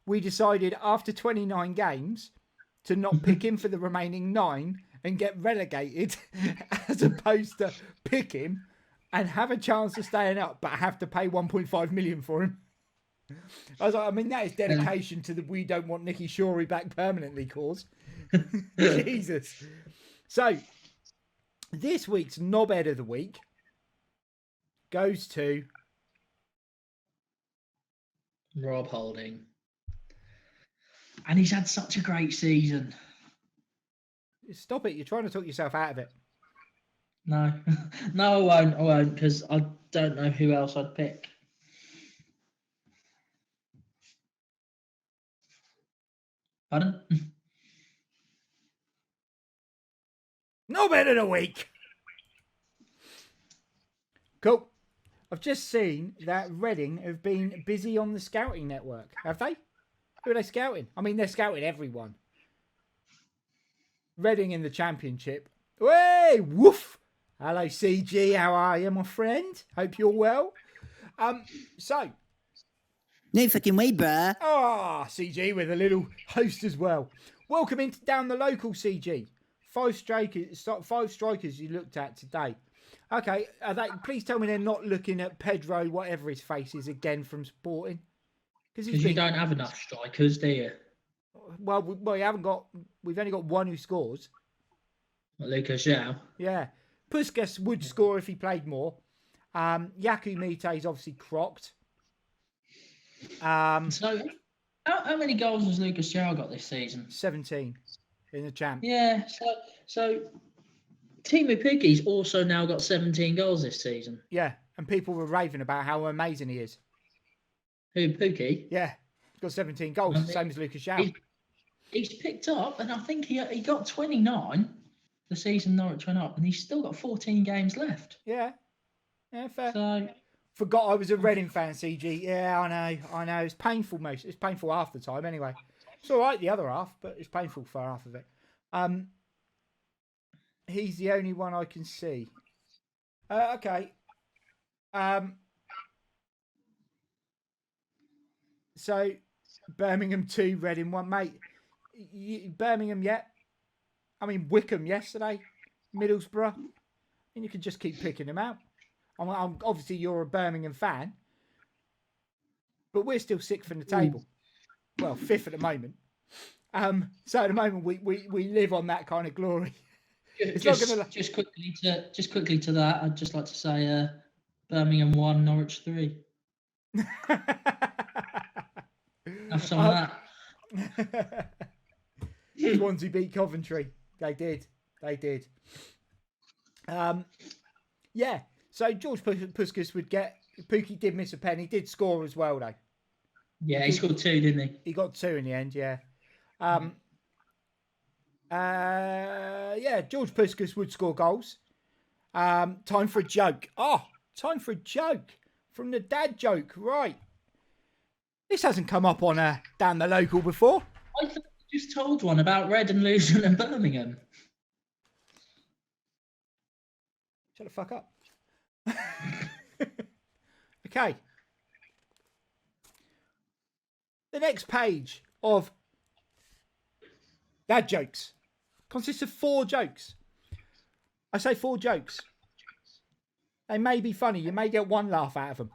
we decided after 29 games to not pick him for the remaining 9 and get relegated, as opposed to pick him and have a chance of staying up, but have to pay 1.5 million for him. I was like, I mean, that is dedication to the "we don't want Nicky Shorey back permanently" cause. Jesus. So, this week's Knobhead of the Week goes to Rob Holding. And he's had such a great season. Stop it. You're trying to talk yourself out of it. No. No, I won't, because I don't know who else I'd pick. Pardon? Knobhead of the week. Cool. I've just seen that Reading have been busy on the scouting network. Have they? Who are they scouting? I mean, they're scouting everyone. Reading in the Championship. Hey, woof. Hello, CG. How are you, my friend? Hope you're well. So. No fucking way, bruh. CG with a little host as well. Welcome into Down the Local, CG. Five strikers you looked at today. Okay, please tell me they're not looking at Pedro, whatever his face is, again from Sporting. Because you don't have enough strikers, do you? Well, we've only got one who scores. Lucas Yao. Yeah. Puskas would score if he played more. Yaku Mite is obviously crocked. So, how many goals has Lucas Yao got this season? 17 in the champ. Yeah, so Timu Puki's also now got 17 goals this season. Yeah, and people were raving about how amazing he is. Who, Puki? Yeah, he's got 17 goals, same as Lucas Yao. He's picked up, and I think he got 29 the season Norwich went up, and he's still got 14 games left. Yeah, fair. So, forgot I was a Reading fan, CG. Yeah, I know. It's painful It's painful half the time anyway. It's all right the other half, but it's painful for half of it. He's the only one I can see. Okay. So, Birmingham 2, Reading 1. Mate, Birmingham yet? I mean, Wickham yesterday. Middlesbrough. And you can just keep picking them out. I'm obviously, you're a Birmingham fan. But we're still sixth in the table. Well, fifth at the moment. So at the moment, we live on that kind of glory. Just quickly to that, I'd just like to say Birmingham 1, Norwich 3. Have some of that. Swansea beat Coventry. They did. Yeah. So George Puskas would get. Pookie did miss a pen. He did score as well, though. Yeah, he scored 2, didn't he? He got 2 in the end. Yeah. George Puskas would score goals. Time for a joke. Time for a joke from the dad joke. Right. This hasn't come up on Down the Local before. I thought you just told one about Reading, Luton and Birmingham. Shut the fuck up. Okay. The next page of dad jokes consists of 4 jokes. I say 4 jokes. They may be funny. You may get 1 laugh out of them.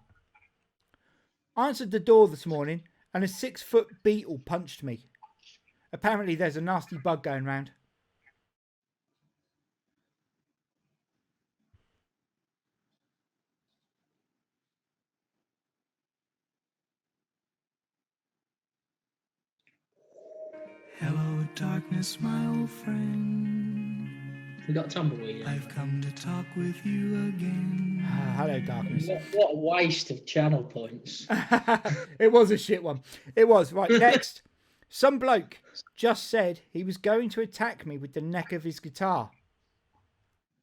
I answered the door this morning and a 6-foot beetle punched me. Apparently there's a nasty bug going round. Hello, darkness, my old friend. We got Tumbleweed. I've come to talk with you again. Hello, darkness. What a waste of channel points. It was a shit one. It was. Right, next. Some bloke just said he was going to attack me with the neck of his guitar.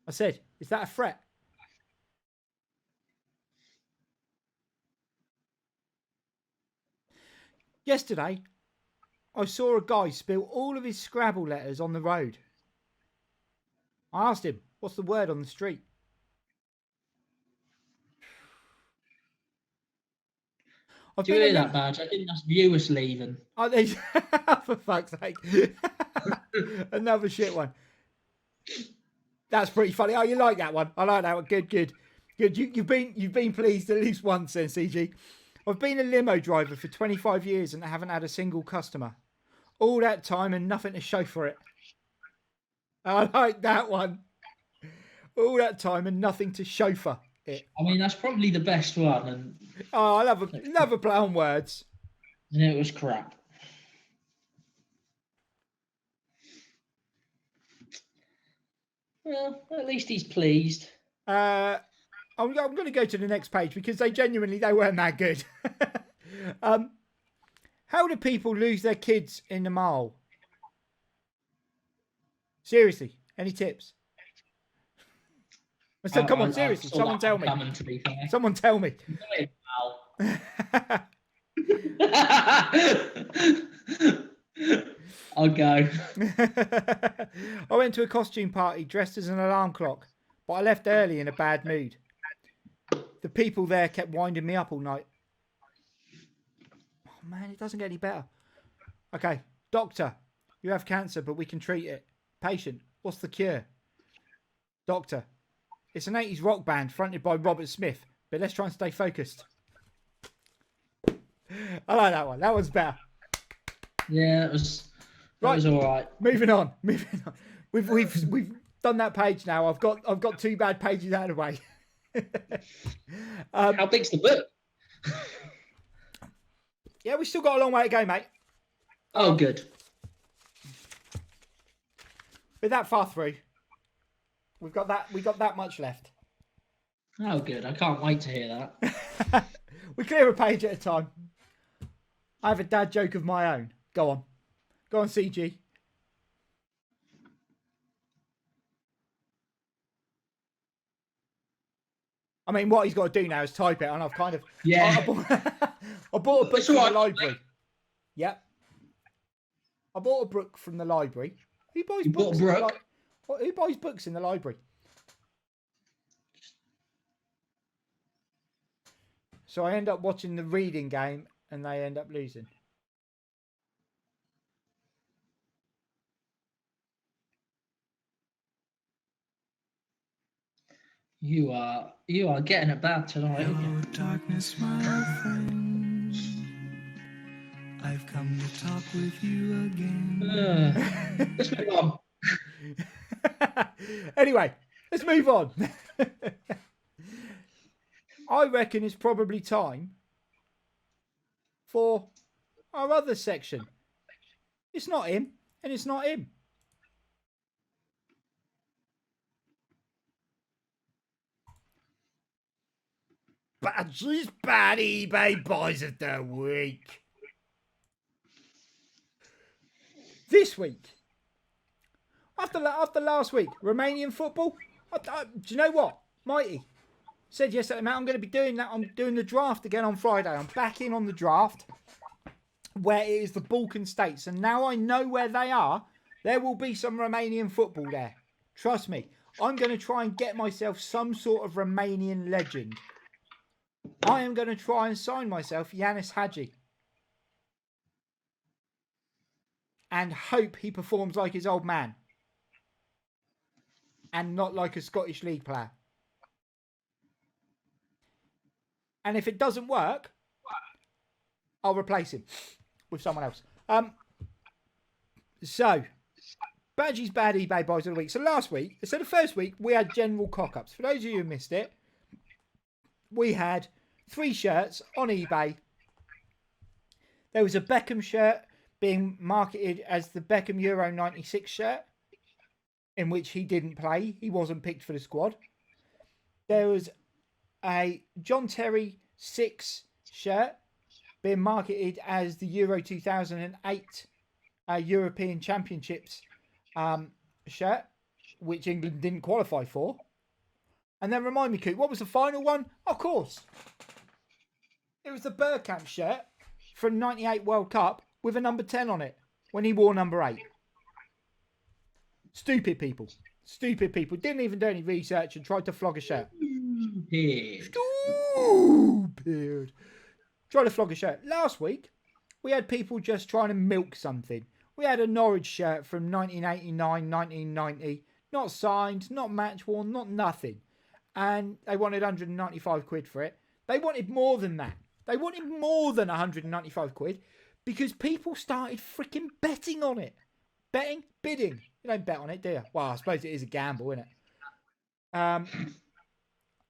I said, is that a threat? Yesterday, I saw a guy spill all of his Scrabble letters on the road. I asked him, what's the word on the street? Do you hear that, Badge? I think that's viewers leaving. Oh, they... For fuck's sake. Another shit one. That's pretty funny. Oh, you like that one? I like that one. Good. You've been pleased at least once then, CG. I've been a limo driver for 25 years and haven't had a single customer. All that time and nothing to show for it. I like that one. All that time and nothing to show for it. I mean, that's probably the best one. And I love a play on words. And it was crap. Well, at least he's pleased. I'm going to go to the next page because they weren't that good. How do people lose their kids in the mall? Seriously, any tips? I said, come on, seriously. Someone tell me. Coming, to be fair. Someone tell me. I'll go. I went to a costume party dressed as an alarm clock, but I left early in a bad mood. The people there kept winding me up all night. Oh man, it doesn't get any better. Okay, doctor, you have cancer, but we can treat it. Patient, what's the cure? Doctor, it's an 80s rock band fronted by Robert Smith, but let's try and stay focused. I like that one. That one's better. Yeah, it was all right. Moving on. We've done that page now. I've got 2 bad pages out of the way. How big's the book? Yeah, we've still got a long way to go, mate. Oh, good. We're that far through. We got that much left. Oh, good. I can't wait to hear that. We clear a page at a time. I have a dad joke of my own. Go on, CG. I mean, what he's got to do now is type it, and I've kind of I bought a book from the library. Yep. I bought a book from the library. Who buys books? Who buys books in the library? So I end up watching the reading game, and they end up losing. You are getting it bad tonight. Hello, darkness, my old friend. I've come to talk with you again. Let's move on. Anyway, let's move on. I reckon it's probably time for our other section. It's not him, and it's not him. Bajies Bad eBay Buys of the week. This week, after last week, Romanian football. Do you know what, Mighty said yesterday, mate, I'm going to be doing that. I'm doing the draft again on Friday. I'm back in on the draft where it is the Balkan states, and now I know where they are. There will be some Romanian football there. Trust me. I'm going to try and get myself some sort of Romanian legend. I am going to try and sign myself Yanis Hadji. And hope he performs like his old man. And not like a Scottish League player. And if it doesn't work, I'll replace him with someone else. So, Bajies Bad eBay Buys of the week. So the first week, we had general cock-ups. For those of you who missed it, we had 3 shirts on eBay. There was a Beckham shirt being marketed as the Beckham Euro 96 shirt, in which he didn't play. He wasn't picked for the squad. There was a John Terry 6 shirt being marketed as the Euro 2008 European Championships shirt, which England didn't qualify for. And then remind me, Coop, what was the final one? Of course. It was the Bergkamp shirt from 98 World Cup with a number 10 on it when he wore number 8. Stupid people. Stupid people. Didn't even do any research and tried to flog a shirt. Stupid. Tried to flog a shirt. Last week, we had people just trying to milk something. We had a Norwich shirt from 1989, 1990. Not signed, not match worn, not nothing. And they wanted 195 quid for it. They wanted more than that. They wanted more than 195 quid because people started freaking betting on it. Bidding. You don't bet on it, do you? Well, I suppose it is a gamble, isn't it?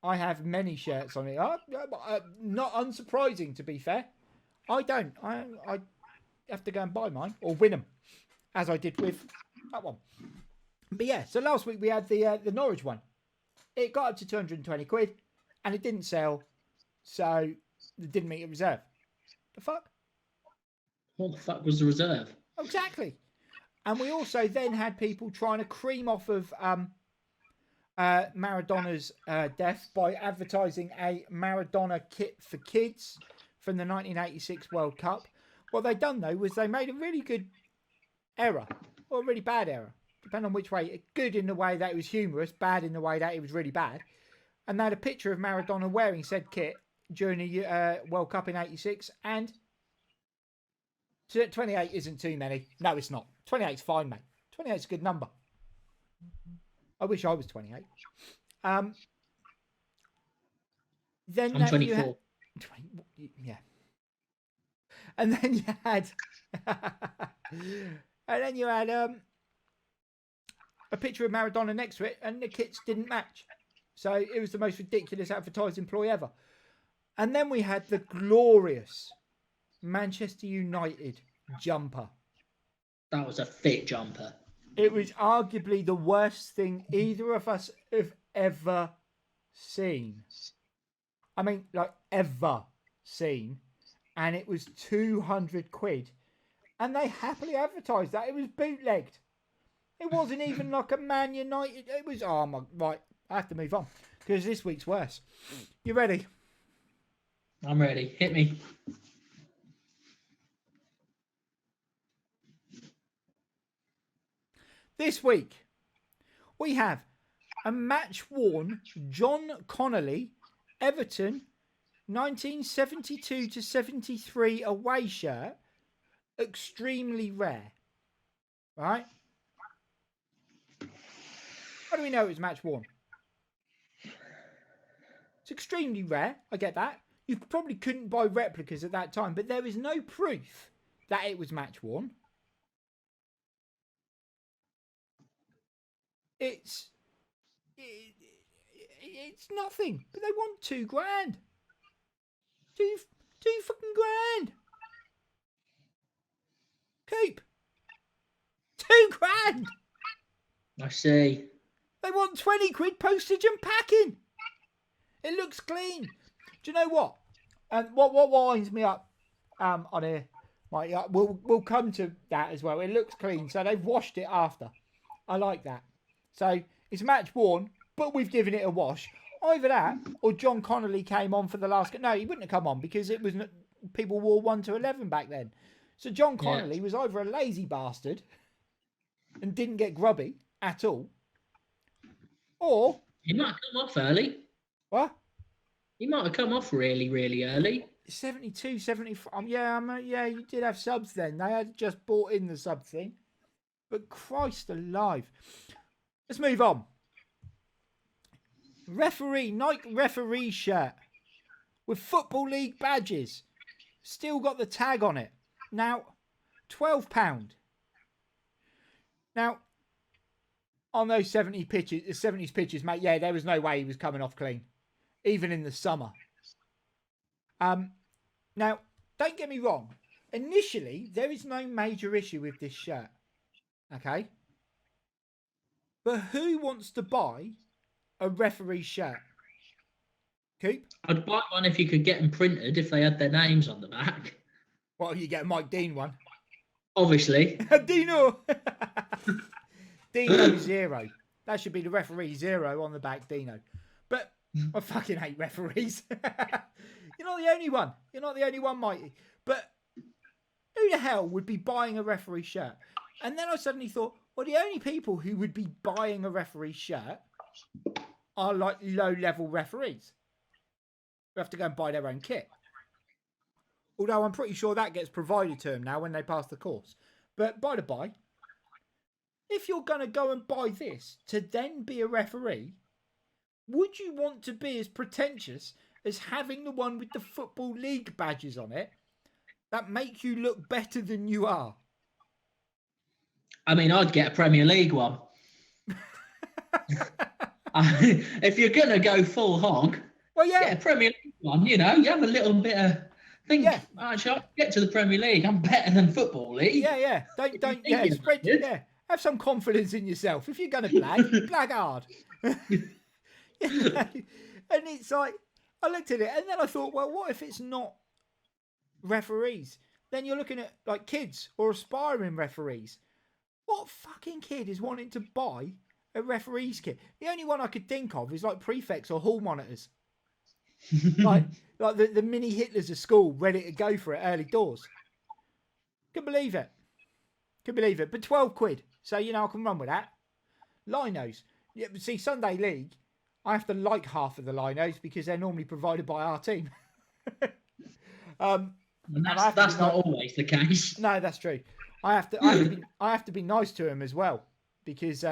I have many shirts on it. Not unsurprising, to be fair. I don't. I have to go and buy mine or win them, as I did with that one. But yeah, so last week we had the Norwich one. It got up to 220 quid, and it didn't sell, so it didn't meet a reserve. The fuck? What the fuck was the reserve? Exactly. And we also then had people trying to cream off of Maradona's death by advertising a Maradona kit for kids from the 1986 World Cup. What they done though was they made a really good error, or a really bad error, depending on which way. Good in the way that it was humorous, bad in the way that it was really bad. And they had a picture of Maradona wearing said kit during the World Cup in '86, and 28 isn't too many. No, it's not. 28's fine, mate. 28's a good number. I wish I was 28. Then I'm 24. Yeah. And then you had a picture of Maradona next to it, and the kits didn't match. So it was the most ridiculous advertising ploy ever. And then we had the glorious Manchester United jumper. That was a fit jumper. It was arguably the worst thing either of us have ever seen. I mean, like, ever seen. And it was 200 quid. And they happily advertised that. It was bootlegged. It wasn't even like a Man United. It was, oh my, right, I have to move on. Because this week's worse. You ready? I'm ready. Hit me. This week, we have a match-worn John Connolly, Everton, 1972 to 73 away shirt, extremely rare. Right? How do we know it was match-worn? It's extremely rare, I get that. You probably couldn't buy replicas at that time, but there is no proof that it was match-worn. It's nothing, but they want £2 grand. Two fucking grand. Keep £2 grand. I see. They want 20 quid postage and packing. It looks clean. Do you know what? And what winds me up on here, Mike, we'll come to that as well. It looks clean, so they've washed it after. I like that. So it's match worn, but we've given it a wash. Either that, or John Connolly came on for the last. No, he wouldn't have come on because it was people wore 1 to 11 back then. So John Connolly was either a lazy bastard and didn't get grubby at all, or he might have come off early. What? He might have come off really, really early. 72, 75. Yeah, you did have subs then. They had just bought in the sub thing. But Christ alive. Let's move on. Nike referee shirt with Football League badges. Still got the tag on it. Now, £12. Now, on those 70s pitches, mate, yeah, there was no way he was coming off clean. Even in the summer. Now, don't get me wrong. Initially, there is no major issue with this shirt. Okay? But who wants to buy a referee shirt? Coop? I'd buy one if you could get them printed, if they had their names on the back. Well, you get a Mike Dean one. Obviously. Dino! Dino 0. That should be the referee 0 on the back, Dino. But I fucking hate referees. You're not the only one. You're not the only one, Mikey. But who the hell would be buying a referee shirt? And then I suddenly thought, well, the only people who would be buying a referee shirt are like low-level referees who have to go and buy their own kit. Although I'm pretty sure that gets provided to them now when they pass the course. But by the by, if you're going to go and buy this to then be a referee, would you want to be as pretentious as having the one with the Football League badges on it that make you look better than you are? I mean, I'd get a Premier League one. If you're going to go full hog, well, yeah, get a Premier League one, you know, you have a little bit of think, actually, I'll get to the Premier League. I'm better than Football League. Yeah. Don't have some confidence in yourself. If you're going to blag hard. And it's like, I looked at it and then I thought, well, what if it's not referees? Then you're looking at like kids or aspiring referees. What fucking kid is wanting to buy a referee's kit. The only one I could think of is like prefects or hall monitors. like the mini Hitlers of school ready to go for it early doors. Could believe it. But 12 quid. So, you know, I can run with that. Linos. Yeah, see, Sunday League, I have to like half of the linos because they're normally provided by our team. And that's not always the case. No, that's true. I have to be nice to them as well because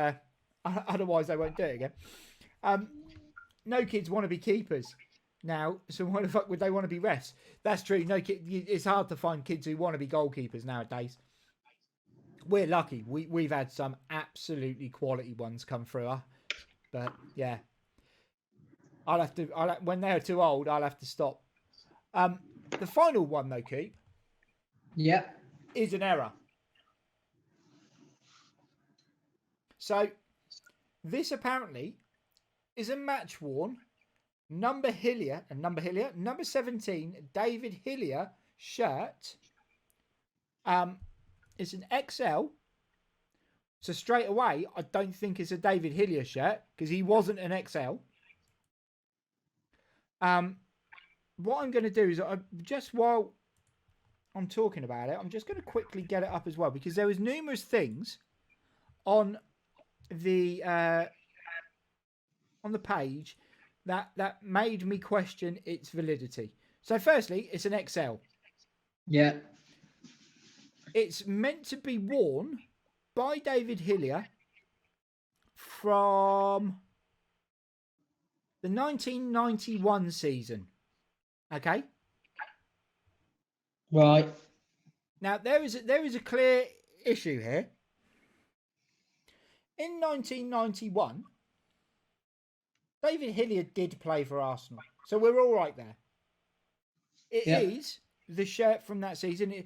otherwise they won't do it again. No kids want to be keepers now, so why the fuck would they want to be refs? That's true. No kid. It's hard to find kids who want to be goalkeepers nowadays. We're lucky. We've had some absolutely quality ones come through. But yeah, when they're too old, I'll have to stop. The final one though, Keep. Yeah. Is an error. So this apparently is a match worn number 17 David Hillier shirt. It's an XL. So straight away, I don't think it's a David Hillier shirt because he wasn't an XL. What I'm going to do is just while I'm talking about it, I'm just going to quickly get it up as well because there was numerous things on the page that made me question its validity. So firstly, it's an XL. Yeah. It's meant to be worn by David Hillier from the 1991 season. Okay? Right. Now, there is a clear issue here. In 1991, David Hillier did play for Arsenal. So we're all right there. It is the shirt from that season.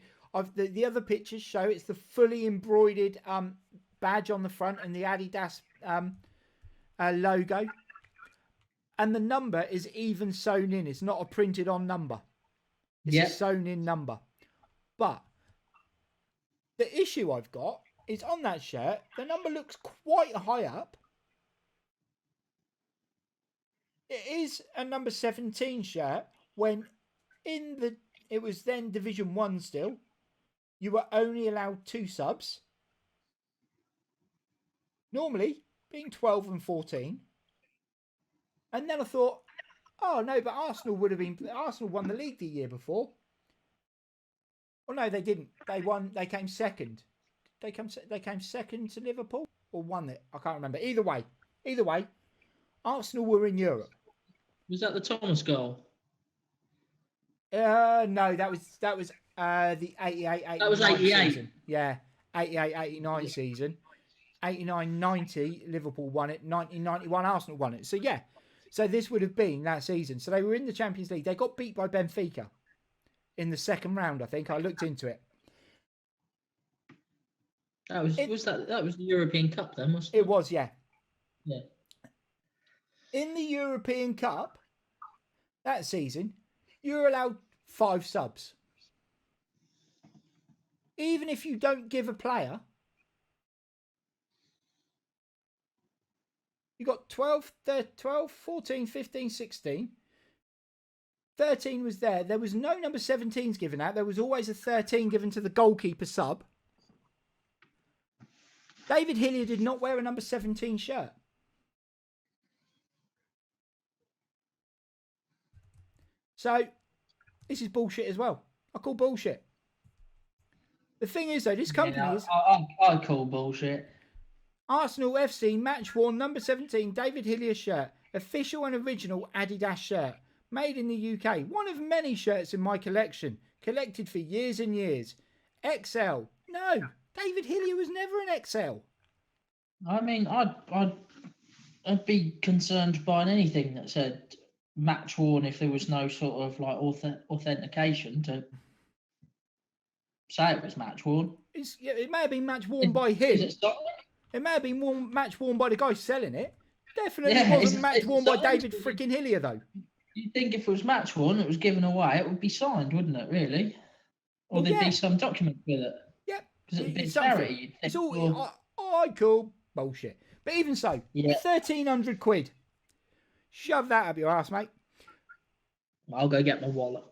The other pictures show it's the fully embroidered badge on the front and the Adidas logo. And the number is even sewn in. It's not a printed on number. It's a sewn in number. But the issue I've got is on that shirt, the number looks quite high up. It is a number 17 shirt when it was then Division 1 still. You were only allowed 2 subs. Normally, being 12 and 14. And then I thought, oh no, but Arsenal won the league the year before. Well, no, they didn't. They came second. They came second to Liverpool or won it. I can't remember. Either way, Arsenal were in Europe. Was that the Thomas goal? No, that was the 88-89 That was 88. season. Yeah, 88-89 season. 89-90, Liverpool won it. 1991, Arsenal won it. So yeah, so this would have been that season. So they were in the Champions League. They got beat by Benfica in the second round, I think. I looked into it. That was the European Cup then, wasn't it? It was, yeah. Yeah. In the European Cup that season, you were allowed 5 subs. Even if you don't give a player, you got 12, 14, 15, 16. 13 was there. There was no number 17s given out. There was always a 13 given to the goalkeeper sub. David Hillier did not wear a number 17 shirt. So, this is bullshit as well. I call bullshit. The thing is, though, this company is... I call bullshit. Arsenal FC match worn number 17 David Hillier shirt. Official and original Adidas shirt. Made in the UK. One of many shirts in my collection. Collected for years and years. XL. No. David Hillier was never an XL. I mean, I'd be concerned by anything that said match worn if there was no sort of like authentication to say it was match worn. It may have been match worn by him. It may have been match worn by the guy selling it. Definitely wasn't match worn by David freaking Hillier though. You'd think if it was match worn, it was given away, it would be signed, wouldn't it? Really? Or there'd be some document with it. Yep. Because it'd be charity. It's all I call bullshit. But even so, Yeah. 1,300 quid. Shove that up your ass, mate. I'll go get my wallet.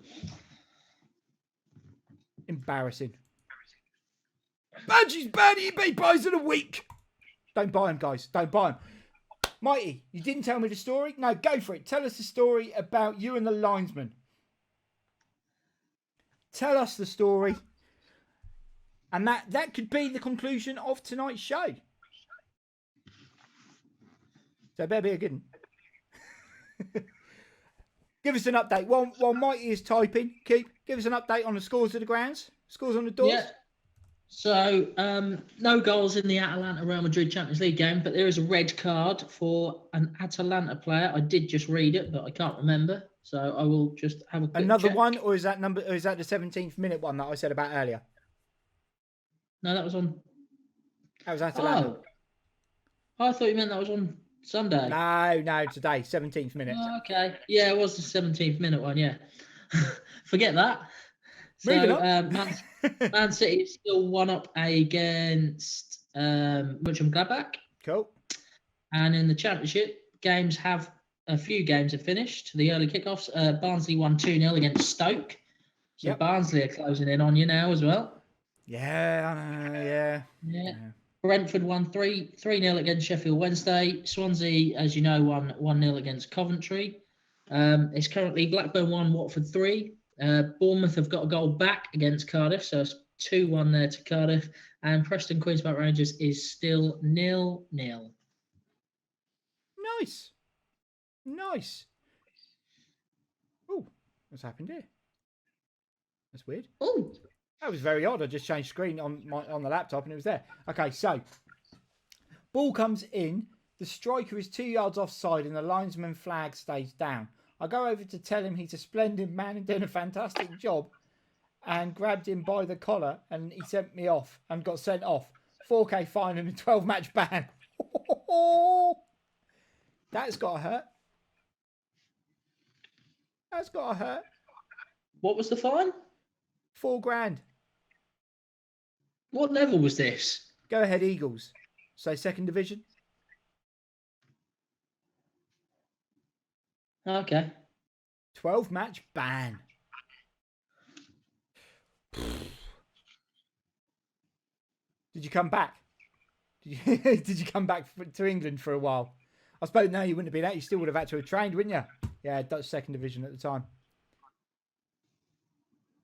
Embarrassing. Bajies Bad Ebay Buys of the week. Don't buy them, guys. Don't buy them. Mighty, you didn't tell me the story? No, go for it. Tell us the story about you and the linesman. Tell us the story. And that could be the conclusion of tonight's show. So it better be a good one. Give us an update. While Mighty is typing, give us an update on the scores of the grounds. Scores on the doors. Yeah. So, no goals in the Atalanta-Real Madrid Champions League game, but there is a red card for an Atalanta player. I did just read it, but I can't remember. So I will just have a quick Another check. one, or is that the 17th minute one that I said about earlier? No, that was on... That was Atalanta. Oh, I thought you meant that was on Sunday. No, today, 17th minute. Oh, okay. Yeah, it was the 17th minute one, yeah. Forget that. Moving So, on. Man City is still 1-up against Mönchengladbach. Cool. And in the Championship, a few games have finished. The early kickoffs, Barnsley won 2-0 against Stoke. So Yep. Barnsley are closing in on you now as well. Yeah, I know, yeah. Yeah. Brentford won 3-0 against Sheffield Wednesday. Swansea, as you know, won 1-0 against Coventry. It's currently Blackburn 1, Watford 3. Bournemouth have got a goal back against Cardiff, so it's 2-1 there to Cardiff. And Preston Queen's Park Rangers is still 0-0. Nice. Oh, what's happened here? That's weird. Oh, That was very odd. I just changed screen on the laptop and it was there. Okay, so ball comes in. The striker is 2 yards offside and the linesman flag stays down. I go over to tell him he's a splendid man and doing a fantastic job and grabbed him by the collar and he sent me off and got sent off. 4K fine and a 12-match ban. That's got to hurt. That's got to hurt. what was the fine? $4,000. What level was this? Go ahead, Eagles. So second division. Okay. 12-match ban. Did you come back? Did you come back to England for a while? I suppose no, you wouldn't have been out. You still would have had to have trained, wouldn't you? Yeah, Dutch second division at the time.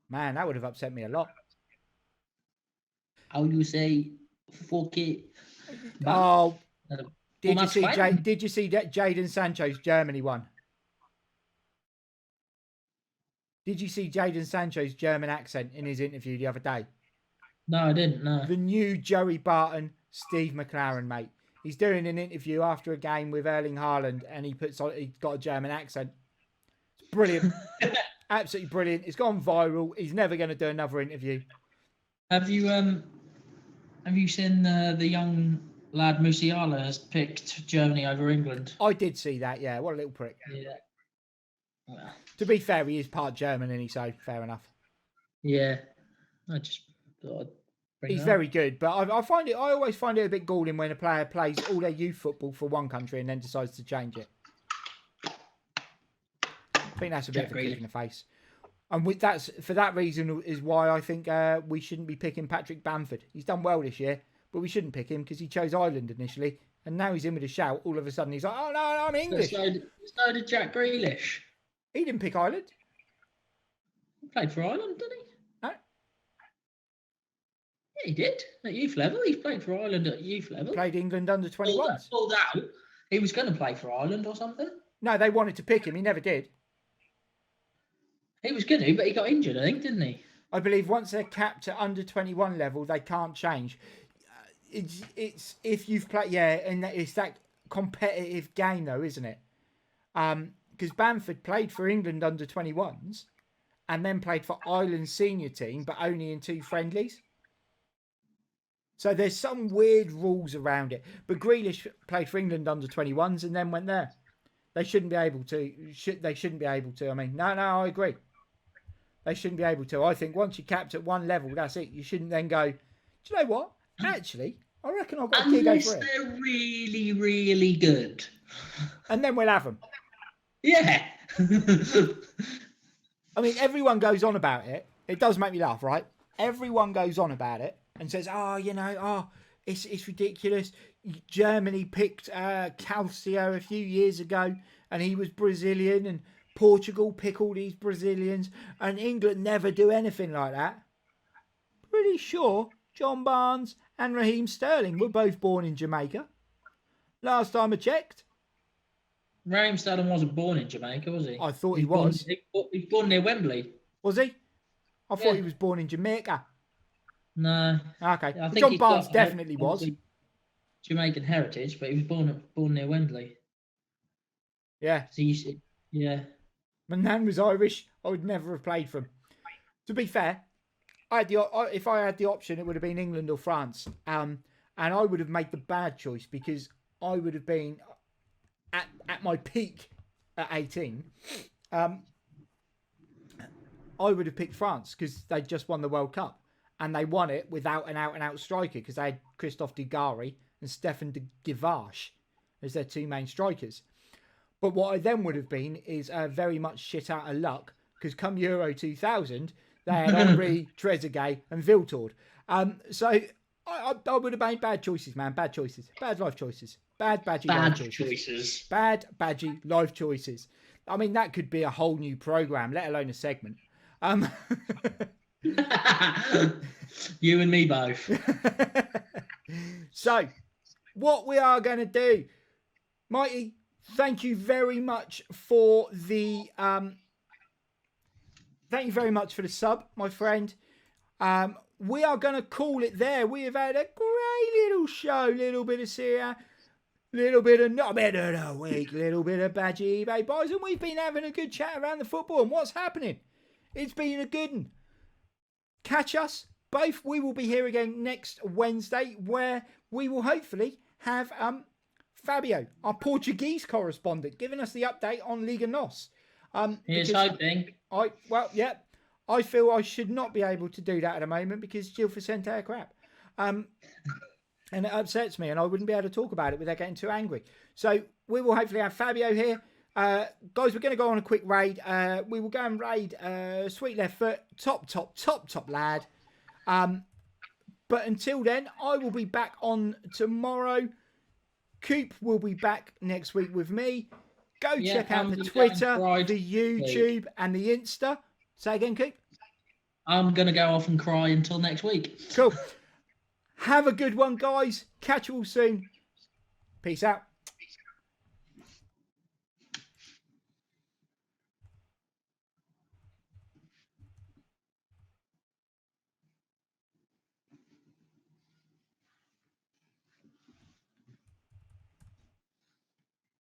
Man, that would have upset me a lot. How you say 4K? Oh, did you that's see? fine. Did you see that Jadon Sancho's Germany one? Did you see Jadon Sancho's German accent in his interview the other day? No, I didn't. No. The new Joey Barton, Steve McLaren, mate. He's doing an interview after a game with Erling Haaland, and he's got a German accent. It's brilliant, absolutely brilliant. It's gone viral. He's never going to do another interview. Have you seen the young lad Musiala has picked Germany over England? I did see that. Yeah, what a little prick. Yeah. Well, To be fair, he is part German, and so fair enough. yeah. I just thought I'd bring He's it up. very good, but I always find it a bit galling when a player plays all their youth football for one country and then decides to change it. I think that's a bit of a kick in the face. And for that reason is why I think we shouldn't be picking Patrick Bamford. He's done well this year, but we shouldn't pick him because he chose Ireland initially, and now he's in with a shout. All of a sudden, he's like, "Oh no, I'm English." So did Jack Grealish. He didn't pick Ireland. He played for Ireland, didn't he? No. Yeah, he did at youth level. He's played for Ireland at youth level. Played England under 21s. Pulled out. He was going to play for Ireland or something. No, they wanted to pick him. He never did. He was going to, but he got injured, I think, didn't he? I believe once they're capped at under 21 level, they can't change. It's if you've played, yeah, and it's that competitive game though, isn't it? Because Bamford played for England under 21s and then played for Ireland's senior team, but only in 2 friendlies. So there's some weird rules around it. But Grealish played for England under 21s and then went there. They shouldn't be able to. They shouldn't be able to. I mean, no, I agree. They shouldn't be able to. I think once you're capped at one level, that's it. You shouldn't then go, do you know what? Actually, I reckon I've got a gig Unless over here. they're really, really good. And then we'll have them. Yeah. I mean, everyone goes on about it. It does make me laugh, right? Everyone goes on about it and says, it's ridiculous. Germany picked Calcio a few years ago and he was Brazilian, and Portugal pick all these Brazilians, and England never do anything like that. Pretty sure John Barnes and Raheem Sterling were both born in Jamaica. Last time I checked. Raheem Sterling wasn't born in Jamaica, was he? I thought he was. He was born near Wembley. Was he? I thought he was born in Jamaica. No. Okay. I think John he's Barnes got definitely was. Jamaican heritage, but he was born near Wembley. Yeah. Yeah. My nan was Irish. I would never have played for him. To be fair, if I had the option, it would have been England or France. And I would have made the bad choice because I would have been at my peak at 18. I would have picked France because they just won the World Cup. And they won it without an out-and-out striker because they had Christophe Dugarry and Stefan de Givache as their two main strikers. But what I then would have been is very much shit out of luck because come Euro 2000, they had Henry, Trezeguet and Viltord. So I would have made bad choices, man. Bad choices. Bad life choices. Bad badgy life choices. Bad badgy life choices. I mean, that could be a whole new programme, let alone a segment. You and me both. So, what we are going to do, Mighty, thank you very much for the sub, my friend. We are going to call it there. We have had a great little show, little bit of Serie A, little bit of Knobhead of the Week, little bit of Bajies Bad Ebay Buys, and we've been having a good chat around the football and what's happening. It's been a good one. Catch us both. We will be here again next Wednesday, where we will hopefully have Fabio, our Portuguese correspondent, giving us the update on Liga NOS. Here's hoping. I feel I should not be able to do that at the moment because Gil Vicente are crap. And it upsets me, and I wouldn't be able to talk about it without getting too angry. So we will hopefully have Fabio here. Guys, we're going to go on a quick raid. We will go and raid Sweet Left Foot, top lad. But until then, I will be back on tomorrow. Coop will be back next week with me. Go check out the Twitter, the YouTube, and the Insta. Say again, Coop. I'm going to go off and cry until next week. Cool. Have a good one, guys. Catch you all soon. Peace out.